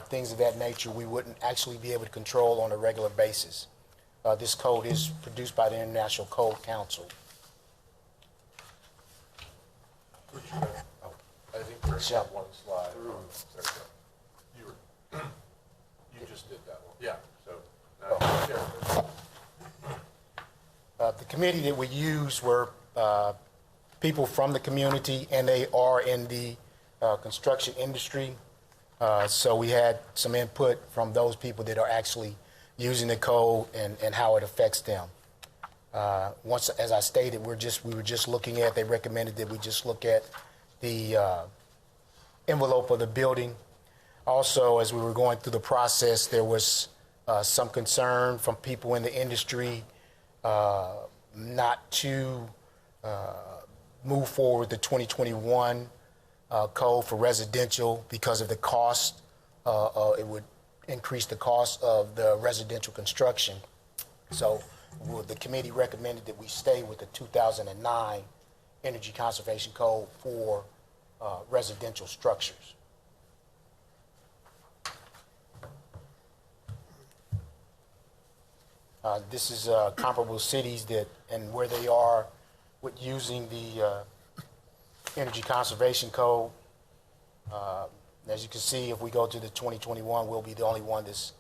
things of that nature we wouldn't actually be able to control on a regular basis. This code is produced by the International Code Council. I think there's one slide. There you go. You just did that one. Yeah, so. The committee that we used were people from the community, and they are in the construction industry. So we had some input from those people that are actually using the code and how it affects them. Once, as I stated, we were just looking at, they recommended that we just look at the envelope of the building. Also, as we were going through the process, there was some concern from people in the industry not to move forward the 2021 code for residential because of the cost. It would increase the cost of the residential construction. So the committee recommended that we stay with the 2009 Energy Conservation Code for residential structures. This is comparable cities and where they are with using the Energy Conservation Code. As you can see, if we go to the 2021, we'll be the only one that's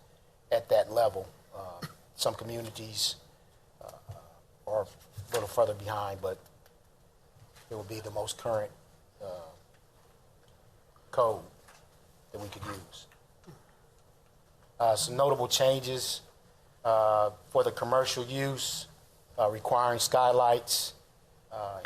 at that level. Some communities are a little further behind, but it will be the most current code that we could use. Some notable changes for the commercial use. requiring skylights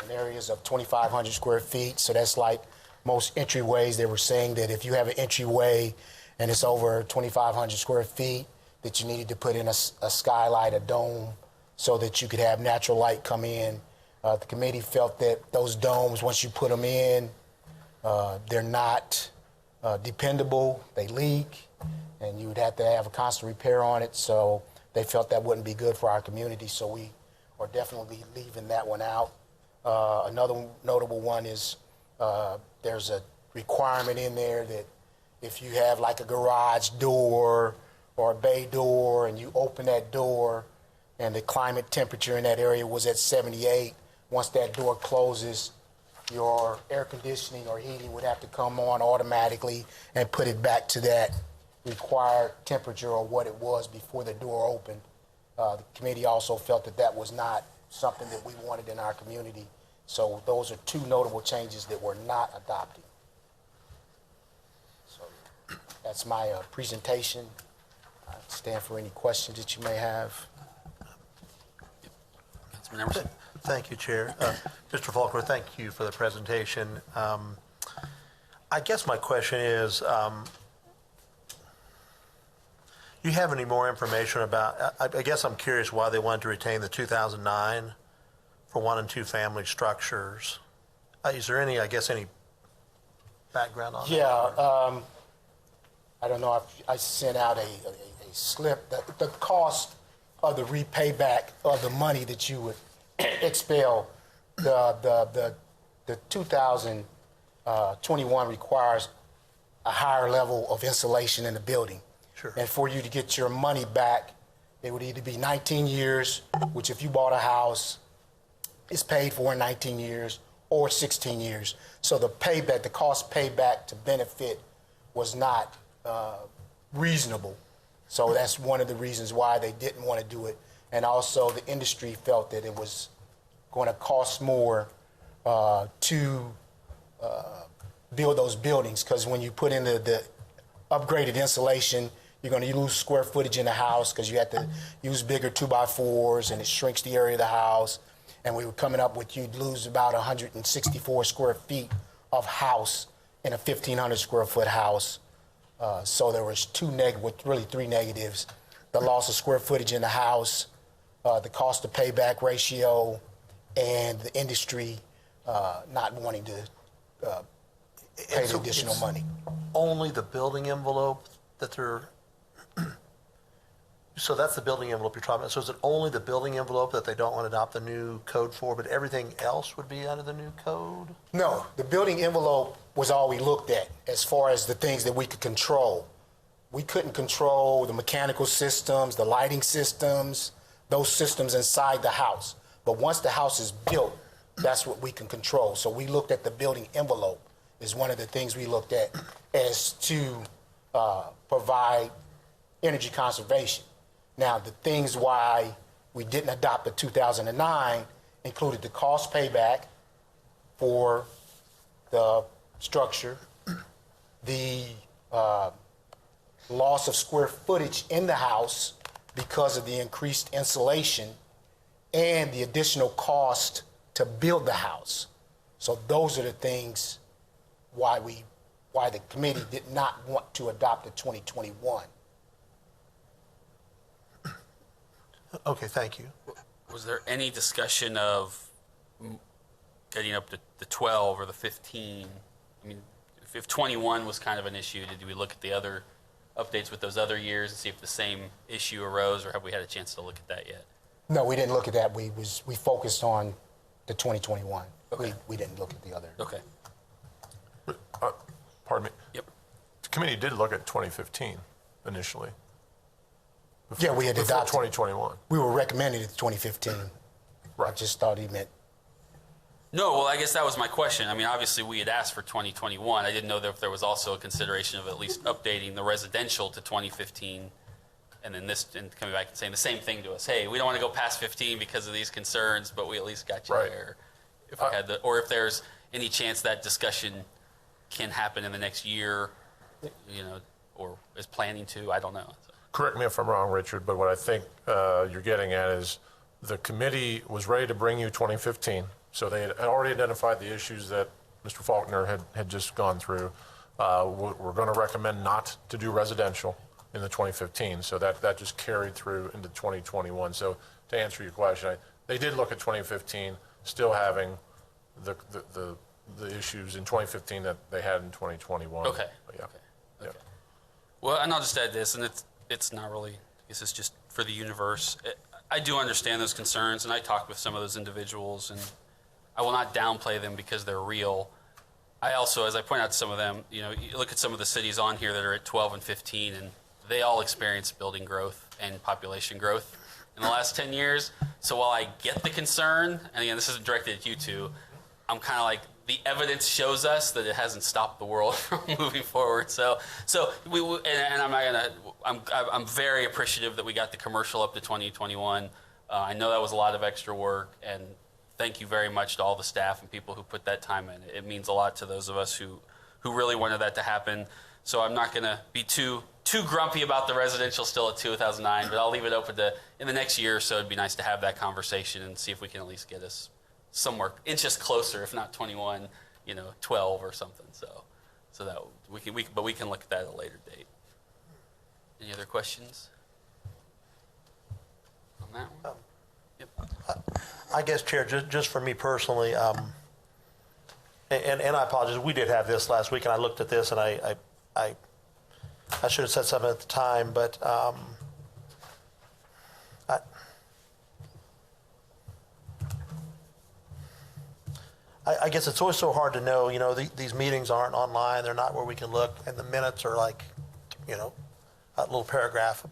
in areas of 2,500 square feet. So that's like most entryways. They were saying that if you have an entryway and it's over 2,500 square feet, that you needed to put in a skylight, a dome, so that you could have natural light come in. The committee felt that those domes, once you put them in, they're not dependable, they leak, and you would have to have a constant repair on it. So they felt that wouldn't be good for our community, so we are definitely leaving that one out. Another notable one is there's a requirement in there that if you have like a garage door or a bay door and you open that door and the climate temperature in that area was at 78, once that door closes, your air conditioning or heating would have to come on automatically and put it back to that required temperature or what it was before the door opened. The committee also felt that that was not something that we wanted in our community. So those are two notable changes that were not adopted. So that's my presentation. I stand for any questions that you may have. Councilman Emerson. Thank you, Chair. Mr. Faulkner, thank you for the presentation. I guess my question is, do you have any more information about, I guess I'm curious why they wanted to retain the 2009 for 1 and 2 family structures. Is there any, I guess, any background on that? Yeah, I don't know if I sent out a slip. The cost of the repayback of the money that you would expel, the 2021 requires a higher level of insulation in the building. Sure. And for you to get your money back, it would either be 19 years, which if you bought a house, it's paid for in 19 years, or 16 years. So the payback, the cost payback to benefit was not reasonable. So that's one of the reasons why they didn't want to do it. And also the industry felt that it was going to cost more to build those buildings, because when you put in the upgraded insulation, you're going to lose square footage in the house because you have to use bigger 2x4s and it shrinks the area of the house. And we were coming up with you'd lose about 164 square feet of house in a 1,500 square foot house. So there was really three negatives: the loss of square footage in the house, the cost to payback ratio, and the industry not wanting to pay the additional money. Only the building envelope that they're, so that's the building envelope you're talking about. So is it only the building envelope that they don't want to adopt the new code for, but everything else would be under the new code? No, the building envelope was all we looked at as far as the things that we could control. We couldn't control the mechanical systems, the lighting systems, those systems inside the house. But once the house is built, that's what we can control. So we looked at the building envelope is one of the things we looked at as to provide energy conservation. Now, the things why we didn't adopt the 2009 included the cost payback for the structure, the loss of square footage in the house because of the increased insulation, and the additional cost to build the house. So those are the things why the committee did not want to adopt the 2021. Okay, thank you. Was there any discussion of getting up to the 12 or the 15? I mean, if 21 was kind of an issue, did we look at the other updates with those other years and see if the same issue arose, or have we had a chance to look at that yet? No, we didn't look at that. We focused on the 2021. Okay. We didn't look at the other. Okay. Pardon me. Yep. The committee did look at 2015 initially. Yeah, we had before adopted 2021. We were recommending it 2015. I just thought he meant. No, well, I guess that was my question. I mean, obviously, we had asked for 2021. I didn't know that if there was also a consideration of at least updating the residential to 2015, and then and coming back and saying the same thing to us. Hey, we don't want to go past 15 because of these concerns, but we at least got you Right. there. If we had or if there's any chance that discussion can happen in the next year, or is planning to, I don't know. So. Correct me if I'm wrong, Richard, but what I think you're getting at is the committee was ready to bring you 2015, so they had already identified the issues that Mr. Faulkner had just gone through. We're going to recommend not to do residential in the 2015, so that just carried through into 2021. So to answer your question, they did look at 2015, still having the issues in 2015 that they had in 2021. Okay. Yeah. Okay. Yeah. Okay. Well, and I'll just add this, and it's not really, I guess it's just for the universe. I do understand those concerns, and I talked with some of those individuals, and I will not downplay them because they're real. I also, as I point out to some of them, you look at some of the cities on here that are at 12 and 15, and they all experience building growth and population growth in the last 10 years. So while I get the concern, and again, this isn't directed at you two, I'm kind of like, the evidence shows us that it hasn't stopped the world from moving forward. So and I'm very appreciative that we got the commercial up to 2021. I know that was a lot of extra work, and thank you very much to all the staff and people who put that time in. It means a lot to those of us who really wanted that to happen. So I'm not going to be too grumpy about the residential still at 2009, but I'll leave it open to, in the next year or so, it'd be nice to have that conversation and see if we can at least get us somewhere inches closer, if not 21, 12 or something. So that we can look at that at a later date. Any other questions on that one? Yep. I guess, Chair, just for me personally, and I apologize, we did have this last week, and I looked at this, and I should have said something at the time, but I guess it's always so hard to know, these meetings aren't online, they're not where we can look, and the minutes are like, a little paragraph.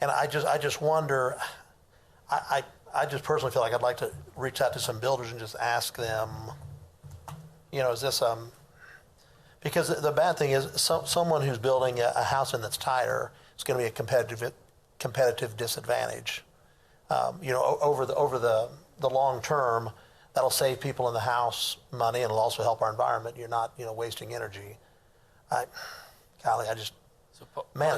And I just wonder, I just personally feel like I'd like to reach out to some builders and just ask them, is this, because the bad thing is someone who's building a house in that's tighter is going to be a competitive disadvantage. Over the long term, that'll save people in the house money, and it'll also help our environment. You're not, wasting energy. It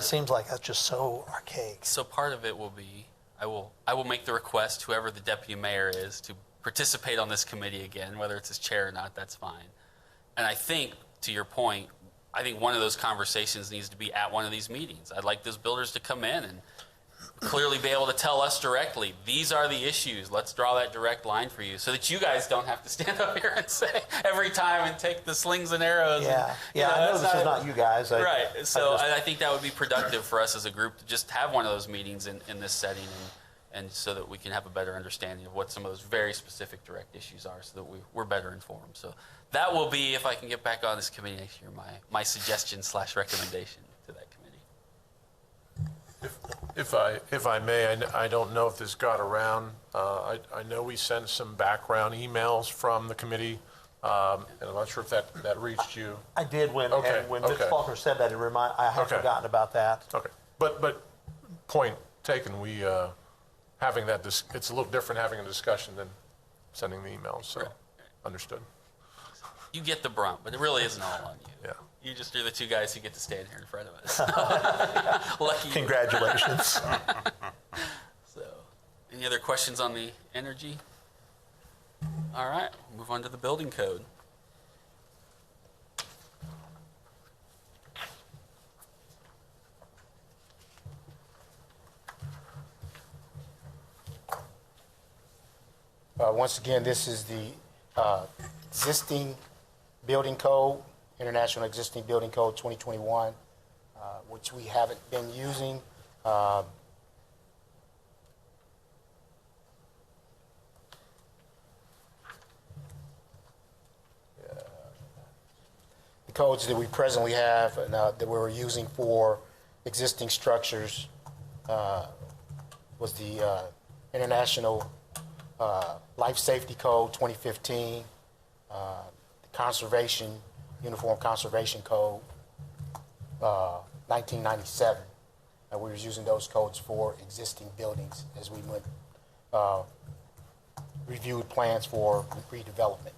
seems like that's just so archaic. So part of it will be, I will make the request, whoever the deputy mayor is, to participate on this committee again, whether it's as chair or not, that's fine. And I think, to your point, I think one of those conversations needs to be at one of these meetings. I'd like those builders to come in and clearly be able to tell us directly, these are the issues, let's draw that direct line for you, so that you guys don't have to stand up here and say every time and take the slings and arrows. I know this is not you guys. Right, so I think that would be productive for us as a group to just have one of those meetings in this setting, and so that we can have a better understanding of what some of those very specific direct issues are, so that we're better informed. So that will be, if I can get back on this committee next year, my suggestion / recommendation to that committee. If I may, I don't know if this got around. I know we sent some background emails from the committee, and I'm not sure if that reached you. I did when Ms. Faulkner said that. I had forgotten about that. Okay, but point taken. We having that. It's a little different having a discussion than sending the emails. So understood. You get the brunt, but it really isn't all on you. Yeah. You just are the two guys who get to stand here in front of us. Lucky you. Congratulations. So, any other questions on the energy? All right, move on to the building code. Once again, this is the existing building code, International Existing Building Code 2021, which we haven't been using. The codes that we presently have and that we're using for existing structures was the International Life Safety Code 2015, the Uniform Conservation Code 1997. And we were using those codes for existing buildings as we went reviewed plans for redevelopment.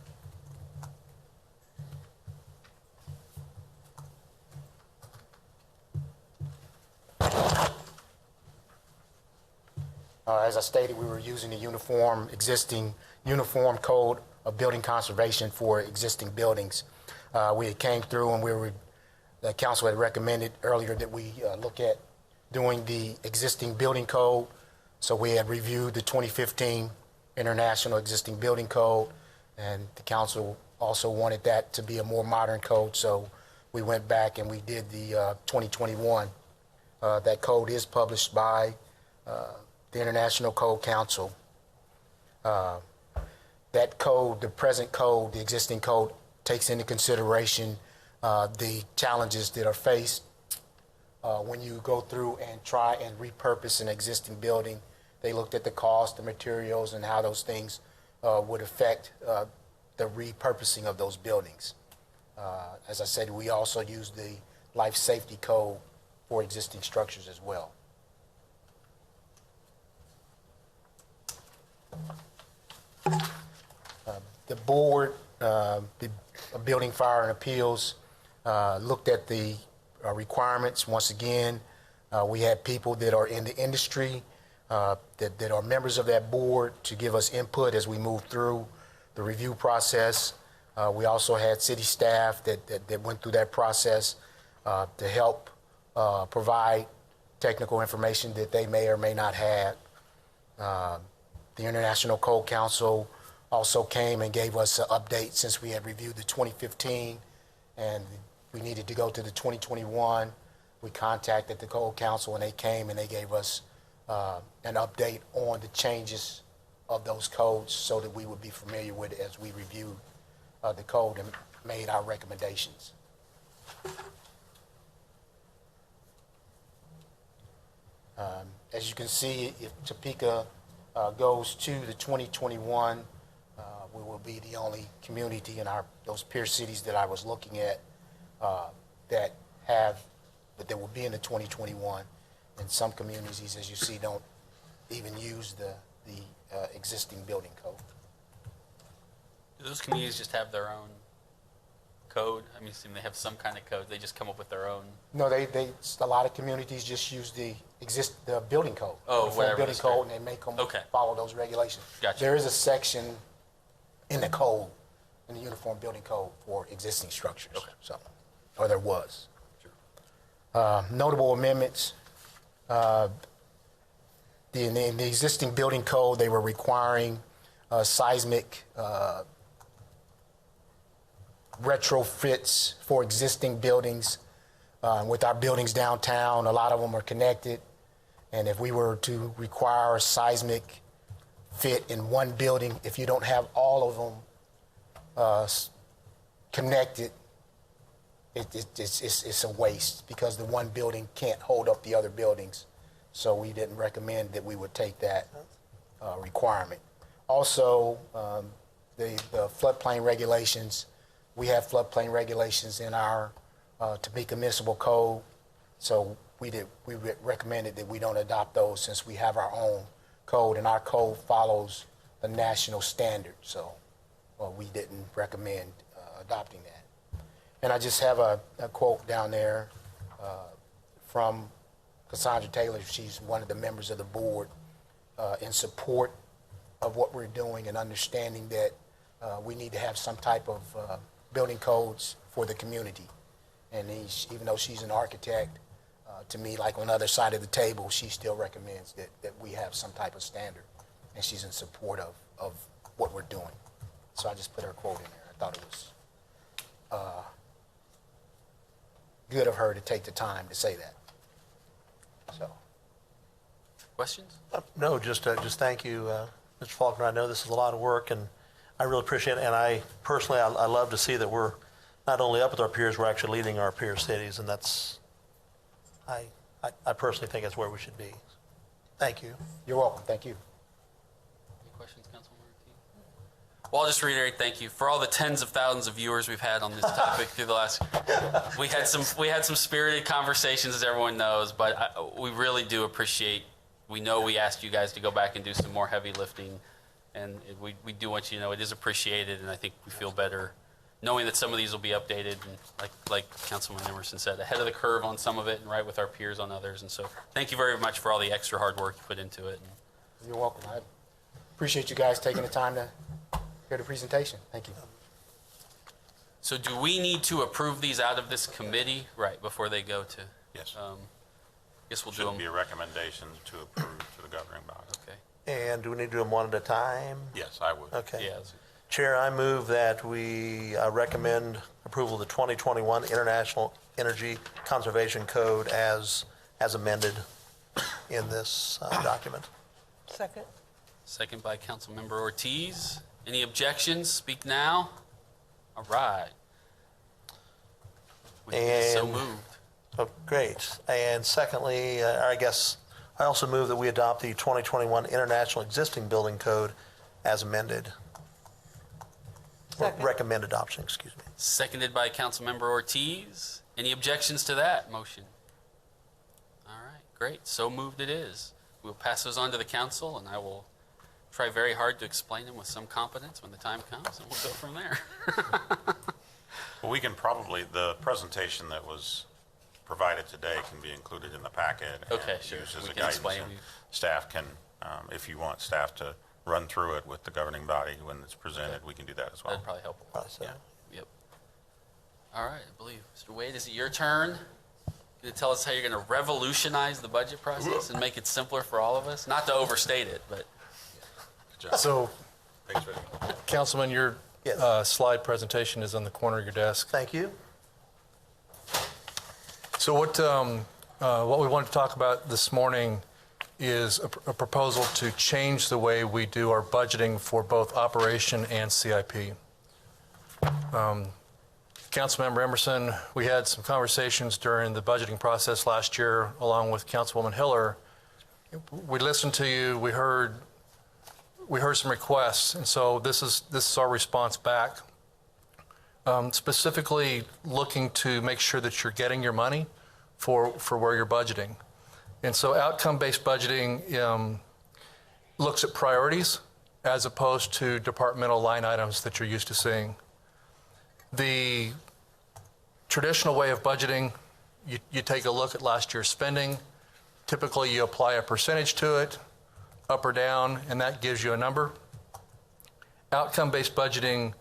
As I stated, we were using the existing uniform code of building conservation for existing buildings. We had came through and the council had recommended earlier that we look at doing the existing building code. So we had reviewed the 2015 International Existing Building Code, and the council also wanted that to be a more modern code. So we went back and we did the 2021. That code is published by the International Code Council. That code, the present code, the existing code, takes into consideration the challenges that are faced when you go through and try and repurpose an existing building. They looked at the cost, the materials, and how those things would affect the repurposing of those buildings. As I said, we also use the life safety code for existing structures as well. The board, the Building, Fire, and Appeals looked at the requirements. Once again, we had people that are in the industry that are members of that board to give us input as we move through the review process. We also had city staff that went through that process to help provide technical information that they may or may not have. The International Code Council also came and gave us an update since we had reviewed the 2015 and we needed to go to the 2021. We contacted the Code Council and they came and they gave us an update on the changes of those codes so that we would be familiar with it as we reviewed the code and made our recommendations. As you can see, if Topeka goes to the 2021, we will be the only community in those peer cities that I was looking at that will be in the 2021. And some communities, as you see, don't even use the existing building code. Do those communities just have their own code? I mean, they have some kind of code. They just come up with their own. No, a lot of communities just use the building code. Oh, whatever. Building code, and they make them follow those regulations. Gotcha. There is a section in the code, in the Uniform Building Code, for existing structures. Okay. So, or there was. Sure. Notable amendments. In the existing building code, they were requiring seismic retrofits for existing buildings. With our buildings downtown, a lot of them are connected. And if we were to require a seismic fit in one building, if you don't have all of them connected, it's a waste because the one building can't hold up the other buildings. So we didn't recommend that we would take that requirement. Also, the floodplain regulations, we have floodplain regulations in our Topeka Municipal Code. So we recommended that we don't adopt those since we have our own code and our code follows the national standard. So we didn't recommend adopting that. And I just have a quote down there from Cassandra Taylor. She's one of the members of the board in support of what we're doing and understanding that we need to have some type of building codes for the community. And even though she's an architect, to me, like on the other side of the table, she still recommends that we have some type of standard. And she's in support of what we're doing. So I just put her quote in there. I thought it was good of her to take the time to say that. So. Questions? No, just thank you, Mr. Faulkner. I know this is a lot of work, and I really appreciate it. And I personally, I love to see that we're not only up with our peers, we're actually leading our peer cities, and that's, I personally think that's where we should be. Thank you. You're welcome. Thank you. Any questions, Councilman Markey? Well, I'll just reiterate thank you for all the tens of thousands of viewers we've had on this topic through the last. We had some spirited conversations, as everyone knows, but we really do appreciate. We know we asked you guys to go back and do some more heavy lifting, and we do want you to know it is appreciated, and I think we feel better knowing that some of these will be updated, and like Councilman Emerson said, ahead of the curve on some of it, and right with our peers on others. And so, thank you very much for all the extra hard work you put into it. You're welcome. I appreciate you guys taking the time to hear the presentation. Thank you. So do we need to approve these out of this committee, right, before they go to? Yes. Guess we'll do Should them. be a recommendation to approve to the governing body. Okay. And do we need to do them one at a time? Yes, I would. Okay. Yeah. Chair, I move that we recommend approval of the 2021 International Energy Conservation Code as amended in this document. Second. Second by Councilmember Ortiz. Any objections? Speak now. All right. So And- moved. Oh, great. And secondly, I guess I also move that we adopt the 2021 International Existing Building Code as amended. Second. Recommend adoption, excuse me. Seconded by Councilmember Ortiz. Any objections to that motion? All right, great. So moved it is. We'll pass those on to the council, and I will try very hard to explain them with some competence when the time comes, and we'll go from there. Well, we can probably, the presentation that was provided today can be included in the packet. Okay, and sure. used as We a can guidance, explain. and staff can, if you want staff to run through it with the governing body when it's presented, we can do that as well. That'd probably help. Probably so. Yeah, yep. All right, I believe, Mr. Wade, is it your turn? Going to tell us how you're going to revolutionize the budget process and make it simpler for all of us? Not to overstate it, but So, Thanks, Vinny. Councilman, your Yes. slide presentation is on the corner of your desk. Thank you. So what we want to talk about this morning is a proposal to change the way we do our budgeting for both operation and CIP. Councilmember Emerson, we had some conversations during the budgeting process last year along with Councilwoman Hiller. We listened to you, we heard some requests, and so this is our response back. Specifically looking to make sure that you're getting your money for where you're budgeting. And so outcome-based budgeting looks at priorities as opposed to departmental line items that you're used to seeing. The traditional way of budgeting, you take a look at last year's spending. Typically, you apply a percentage to it, up or down, and that gives you a number. Outcome-based budgeting,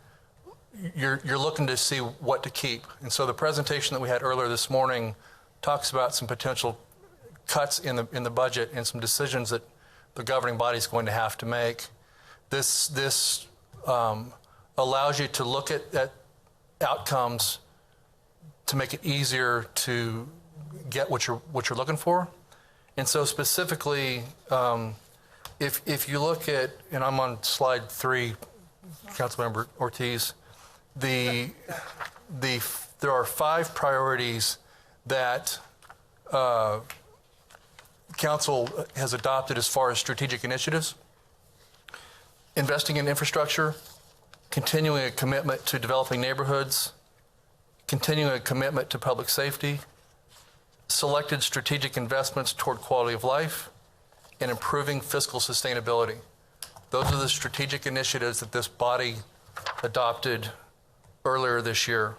you're looking to see what to keep. And so the presentation that we had earlier this morning talks about some potential cuts in the budget and some decisions that the governing body is going to have to make. This allows you to look at outcomes to make it easier to get what you're looking for. And so specifically, if you look at, and I'm on slide 3, Councilmember Ortiz, there are 5 priorities that Council has adopted as far as strategic initiatives. Investing in infrastructure, continuing a commitment to developing neighborhoods, continuing a commitment to public safety, selected strategic investments toward quality of life, and improving fiscal sustainability. Those are the strategic initiatives that this body adopted earlier this year.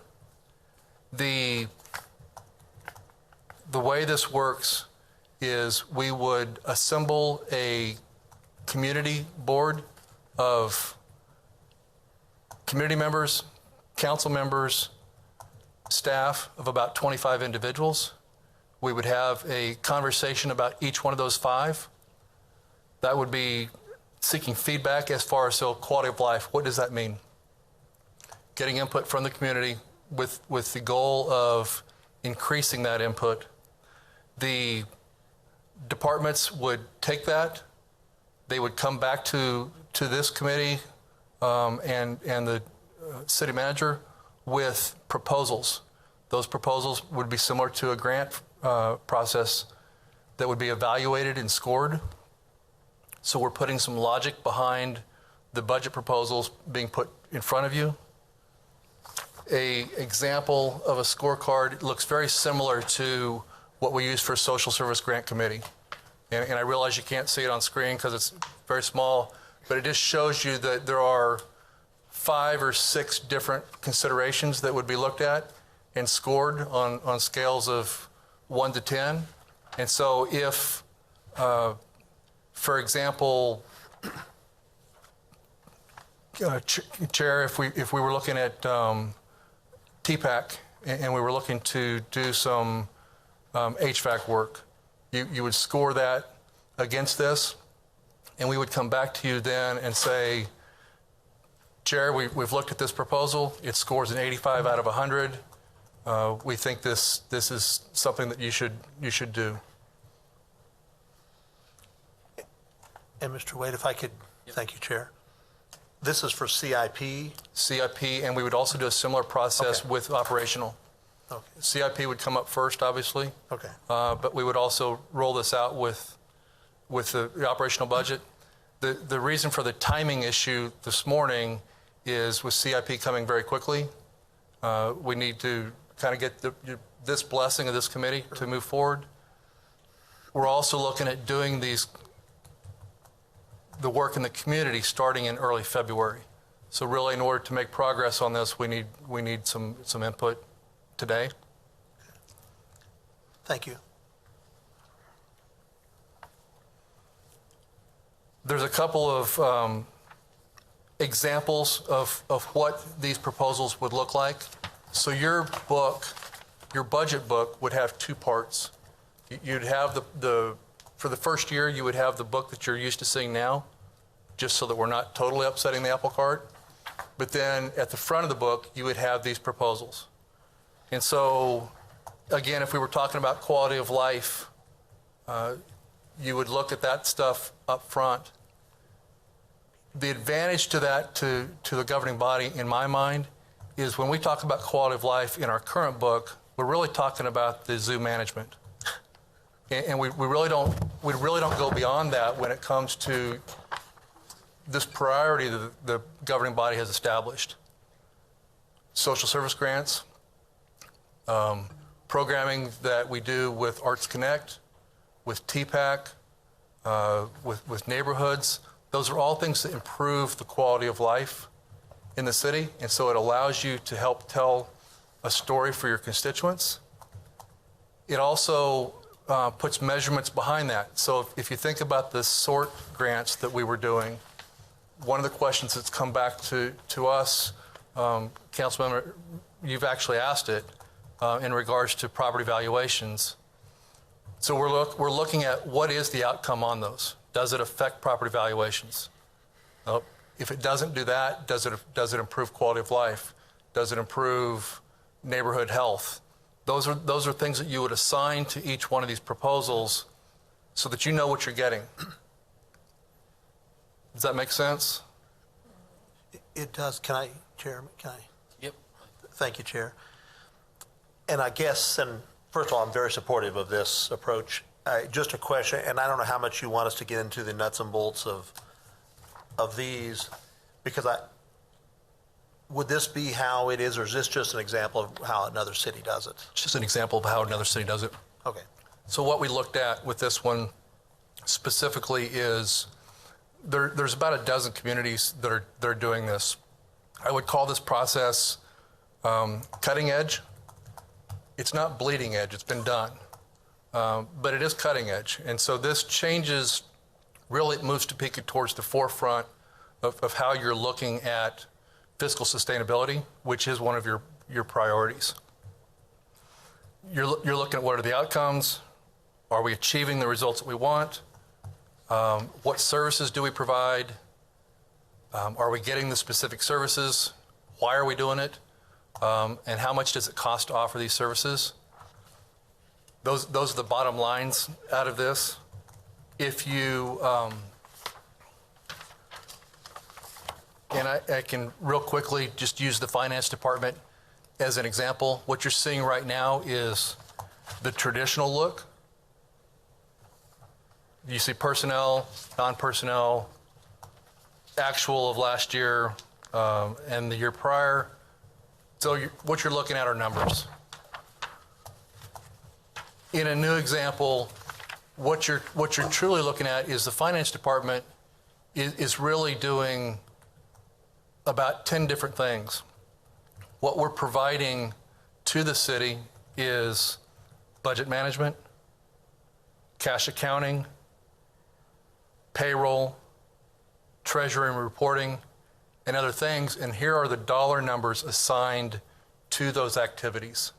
The way this works is we would assemble a community board of community members, council members, staff of about 25 individuals. We would have a conversation about each one of those 5. That would be seeking feedback as far as quality of life. What does that mean? Getting input from the community with the goal of increasing that input. The departments would take that. They would come back to this committee and the city manager with proposals. Those proposals would be similar to a grant process that would be evaluated and scored. So we're putting some logic behind the budget proposals being put in front of you. An example of a scorecard looks very similar to what we use for social service grant committee. And I realize you can't see it on screen because it's very small, but it just shows you that there are 5 or 6 different considerations that would be looked at and scored on scales of 1 to 10. And so if For example, Chair, if we were looking at TPAC and we were looking to do some HVAC work, you would score that against this, and we would come back to you then and say, Chair, we've looked at this proposal. It scores an 85 out of 100. We think this is something that you should do. And Mr. Wade, if I could, thank you, Chair. This is for CIP. CIP, and we would also do a similar process Okay. with operational. Okay. CIP would come up first, obviously. Okay. But we would also roll this out with the operational budget. The reason for the timing issue this morning is with CIP coming very quickly, we need to kind of get this blessing of this committee to move forward. We're also looking at doing the work in the community starting in early February. So really, in order to make progress on this, we need some input today. Thank you. There's a couple of examples of what these proposals would look like. So your budget book would have two parts. You'd have for the first year, you would have the book that you're used to seeing now, just so that we're not totally upsetting the apple cart. But then at the front of the book, you would have these proposals. And so, again, if we were talking about quality of life, you would look at that stuff up front. The advantage to that, to the governing body, in my mind, is when we talk about quality of life in our current book, we're really talking about the zoo management. And we really don't go beyond that when it comes to this priority that the governing body has established. Social service grants, programming that we do with Arts Connect, with TPAC, with neighborhoods. Those are all things that improve the quality of life in the city, and so it allows you to help tell a story for your constituents. It also puts measurements behind that. So if you think about the SORT grants that we were doing, one of the questions that's come back to us, Councilmember, you've actually asked it in regards to property valuations. So we're looking at what is the outcome on those. Does it affect property valuations? If it doesn't do that, does it improve quality of life? Does it improve neighborhood health? Those are things that you would assign to each one of these proposals so that you know what you're getting. Does that make sense? It does. Chair, can I? Yep. Thank you, Chair. And I guess, and first of all, I'm very supportive of this approach. Just a question, and I don't know how much you want us to get into the nuts and bolts of these, because would this be how it is, or is this just an example of how another city does it? It's just an example of how another city does it. Okay. So what we looked at with this one specifically is there's about a dozen communities that are doing this. I would call this process cutting edge. It's not bleeding edge, it's been done. But it is cutting edge. And so this changes, really it moves Topeka towards the forefront of how you're looking at fiscal sustainability, which is one of your priorities. You're looking at what are the outcomes, are we achieving the results that we want, what services do we provide, are we getting the specific services, why are we doing it, and how much does it cost to offer these services? Those are the bottom lines out of this. If you, and I can real quickly just use the finance department as an example. What you're seeing right now is the traditional look. You see personnel, non-personnel, actual of last year and the year prior. So what you're looking at are numbers. In a new example, what you're truly looking at is the finance department is really doing about 10 different things. What we're providing to the city is budget management, cash accounting, payroll, treasury and reporting, and other things, and here are the dollar numbers assigned to those activities.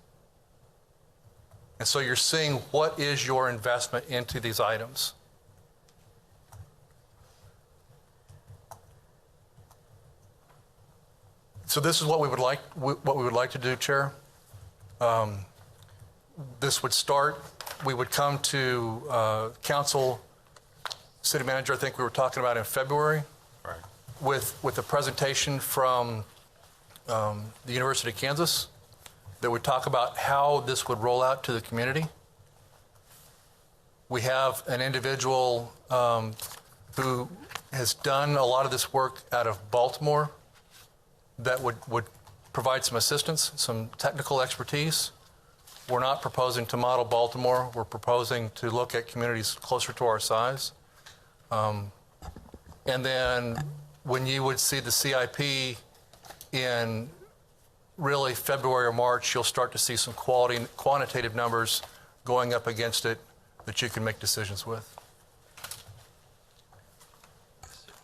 And so you're seeing what is your investment into these items. So this is what we would like to do, Chair. This would start, we would come to council, city manager, I think we were talking about in February, Right. with a presentation from the University of Kansas that would talk about how this would roll out to the community. We have an individual who has done a lot of this work out of Baltimore that would provide some assistance, some technical expertise. We're not proposing to model Baltimore. We're proposing to look at communities closer to our size. And then when you would see the CIP in really February or March, you'll start to see some quantitative numbers going up against it that you can make decisions with.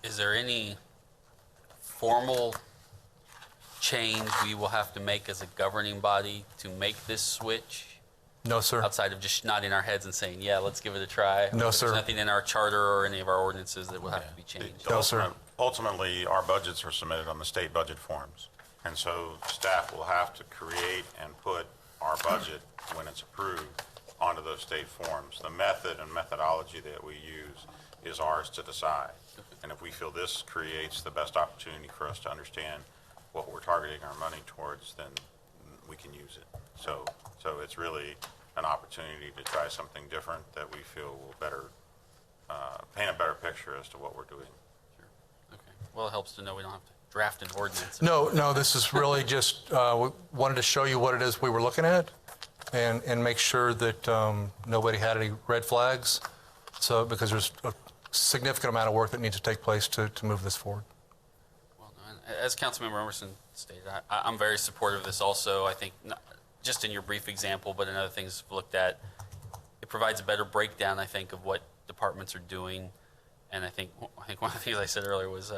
Is there any formal change we will have to make as a governing body to make this switch? No, sir. Outside of just nodding our heads and saying, yeah, let's give it a try? No, sir. There's nothing in our charter or any of our ordinances that will have to be changed? No, sir. Ultimately, our budgets are submitted on the state budget forms. And so staff will have to create and put our budget, when it's approved, onto those state forms. The method and methodology that we use is ours to decide. And if we feel this creates the best opportunity for us to understand what we're targeting our money towards, then we can use it. So it's really an opportunity to try something different that we feel will better paint a better picture as to what we're doing. Sure. Okay. Well, it helps to know we don't have to draft an ordinance. No, this is really just, we wanted to show you what it is we were looking at and make sure that nobody had any red flags. So, because there's a significant amount of work that needs to take place to move this forward. Well done. As Councilmember Emerson stated, I'm very supportive of this also. I think not just in your brief example, but in other things we've looked at, it provides a better breakdown, I think, of what departments are doing. And I think one of the things I said earlier was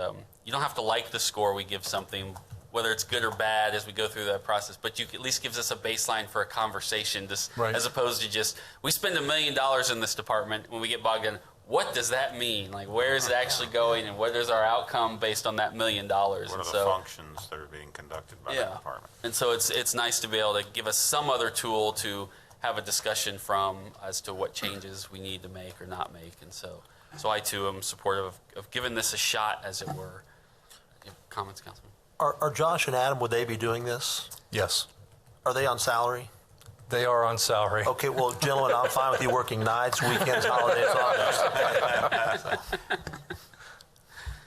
you don't have to like the score we give something, whether it's good or bad as we go through that process, but you at least gives us a baseline for a conversation, Right. as opposed to just, we spend $1 million in this department, when we get bogged in, what does that mean? Like, where is it actually going, and what is our outcome based on that $1 million? What are the functions that are being conducted by the department? And so it's nice to be able to give us some other tool to have a discussion from as to what changes we need to make or not make. And so I too am supportive of giving this a shot, as it were. You have comments, Councilman? Are Josh and Adam, would they be doing this? Yes, Are they on salary? they are on salary. Okay, well, gentlemen, I'm fine with you working nights, weekends, holidays, August.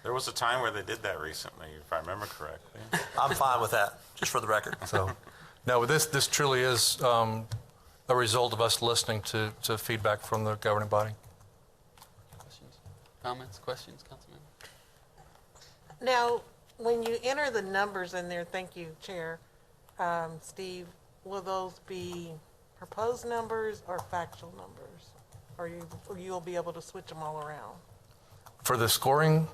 There was a time where they did that recently, if I remember correctly. I'm fine with that, just for the record. So, no, this truly is a result of us listening to feedback from the governing body. Questions, comments, questions, Councilman? Now, when you enter the numbers in there, thank you, Chair, Steve, will those be proposed numbers or factual numbers? Or you'll be able to switch them all around? For the scoring,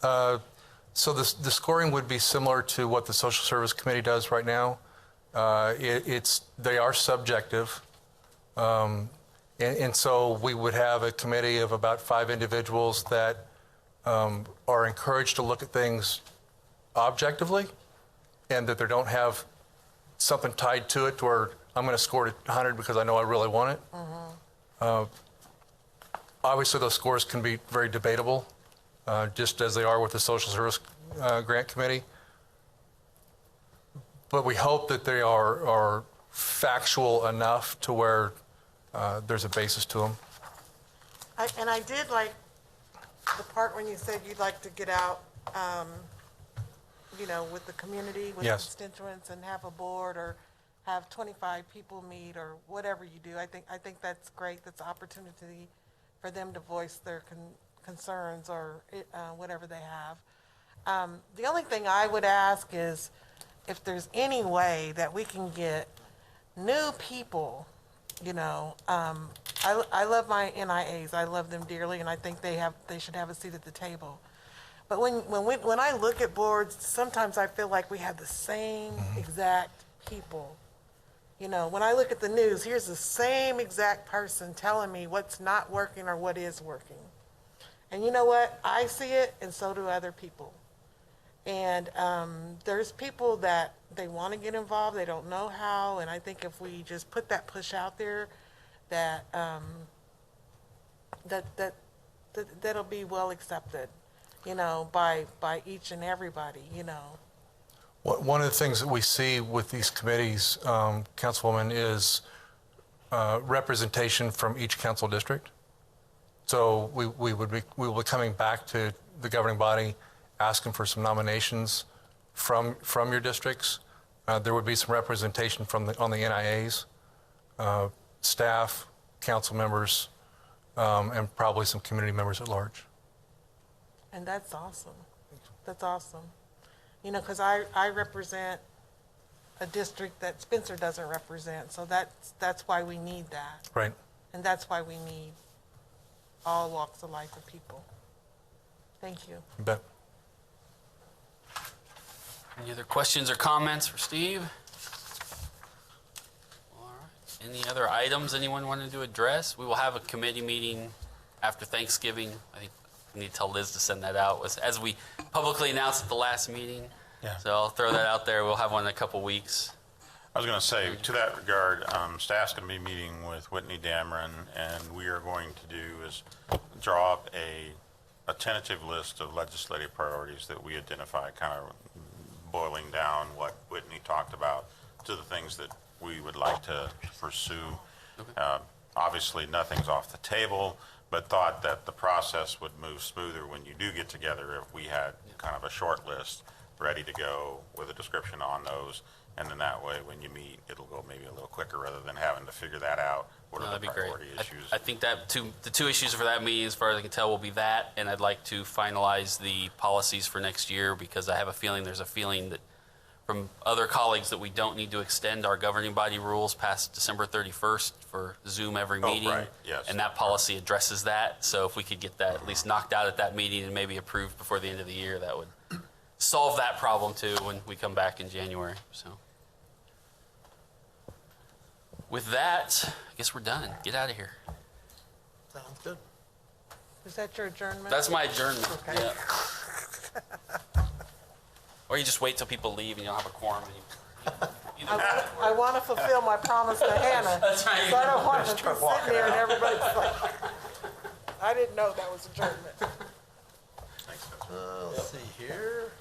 so the scoring would be similar to what the Social Service Committee does right now. They are subjective. And so we would have a committee of about 5 individuals that are encouraged to look at things objectively, and that they don't have something tied to it where I'm going to score it 100 because I know I really want it. Obviously, those scores can be very debatable, just as they are with the Social Service Grant Committee. But we hope that they are factual enough to where there's a basis to them. I did like the part when you said you'd like to get out, with the community, with Yes. constituents, and have a board or have 25 people meet or whatever you do. I think that's great. That's an opportunity for them to voice their concerns or whatever they have. The only thing I would ask is if there's any way that we can get new people You know, I love my NIAs. I love them dearly, and I think they should have a seat at the table. But when I look at boards, sometimes I feel like we have the same exact people. You know, when I look at the news, here's the same exact person telling me what's not working or what is working. And you know what? I see it, and so do other people. And there's people that they want to get involved, they don't know how, and I think if we just put that push out there, that'll be well accepted, you know, by each and everybody, you know. One of the things that we see with these committees, Councilwoman, is representation from each council district. So we will be coming back to the governing body, asking for some nominations from your districts. There would be some representation on the NIAs, staff, council members, and probably some community members at large. And that's awesome. That's awesome. You know, because I represent a district that Spencer doesn't represent, so that's why we need that. Right. And that's why we need all walks of life of people. Thank you. You bet. Any other questions or comments for Steve? All right. Any other items anyone wanted to address? We will have a committee meeting after Thanksgiving. I think we need to tell Liz to send that out as we publicly announced at the last meeting. Yeah. So I'll throw that out there. We'll have one in a couple weeks. I was going to say, to that regard, staff's going to be meeting with Whitney Dameron, and we are going to do is draw up a tentative list of legislative priorities that we identify, kind of boiling down what Whitney talked about to the things that we would like to pursue. Okay. Obviously, nothing's off the table, but thought that the process would move smoother when you do get together if we had kind of a short list ready to go with a description on those. And then that way, when you meet, it'll go maybe a little quicker rather than having to figure that out. What are the priority issues? I think that the two issues for that meeting, as far as I can tell, will be that, and I'd like to finalize the policies for next year because I have a feeling there's a feeling that from other colleagues that we don't need to extend our governing body rules past December 31st for Zoom every meeting. Right, yes. And that policy addresses that. So if we could get that at least knocked out at that meeting and maybe approved before the end of the year, that would solve that problem too when we come back in January. So with that, I guess we're done. Get out of here. Sounds good. Is that your adjournment? That's my adjournment. Okay. Yeah. Or you just wait till people leave and you don't have a quorum. I want to fulfill my promise to Hannah. That's right. So I don't want to be sitting there and everybody's like, I didn't know that was adjournment. Let's see here.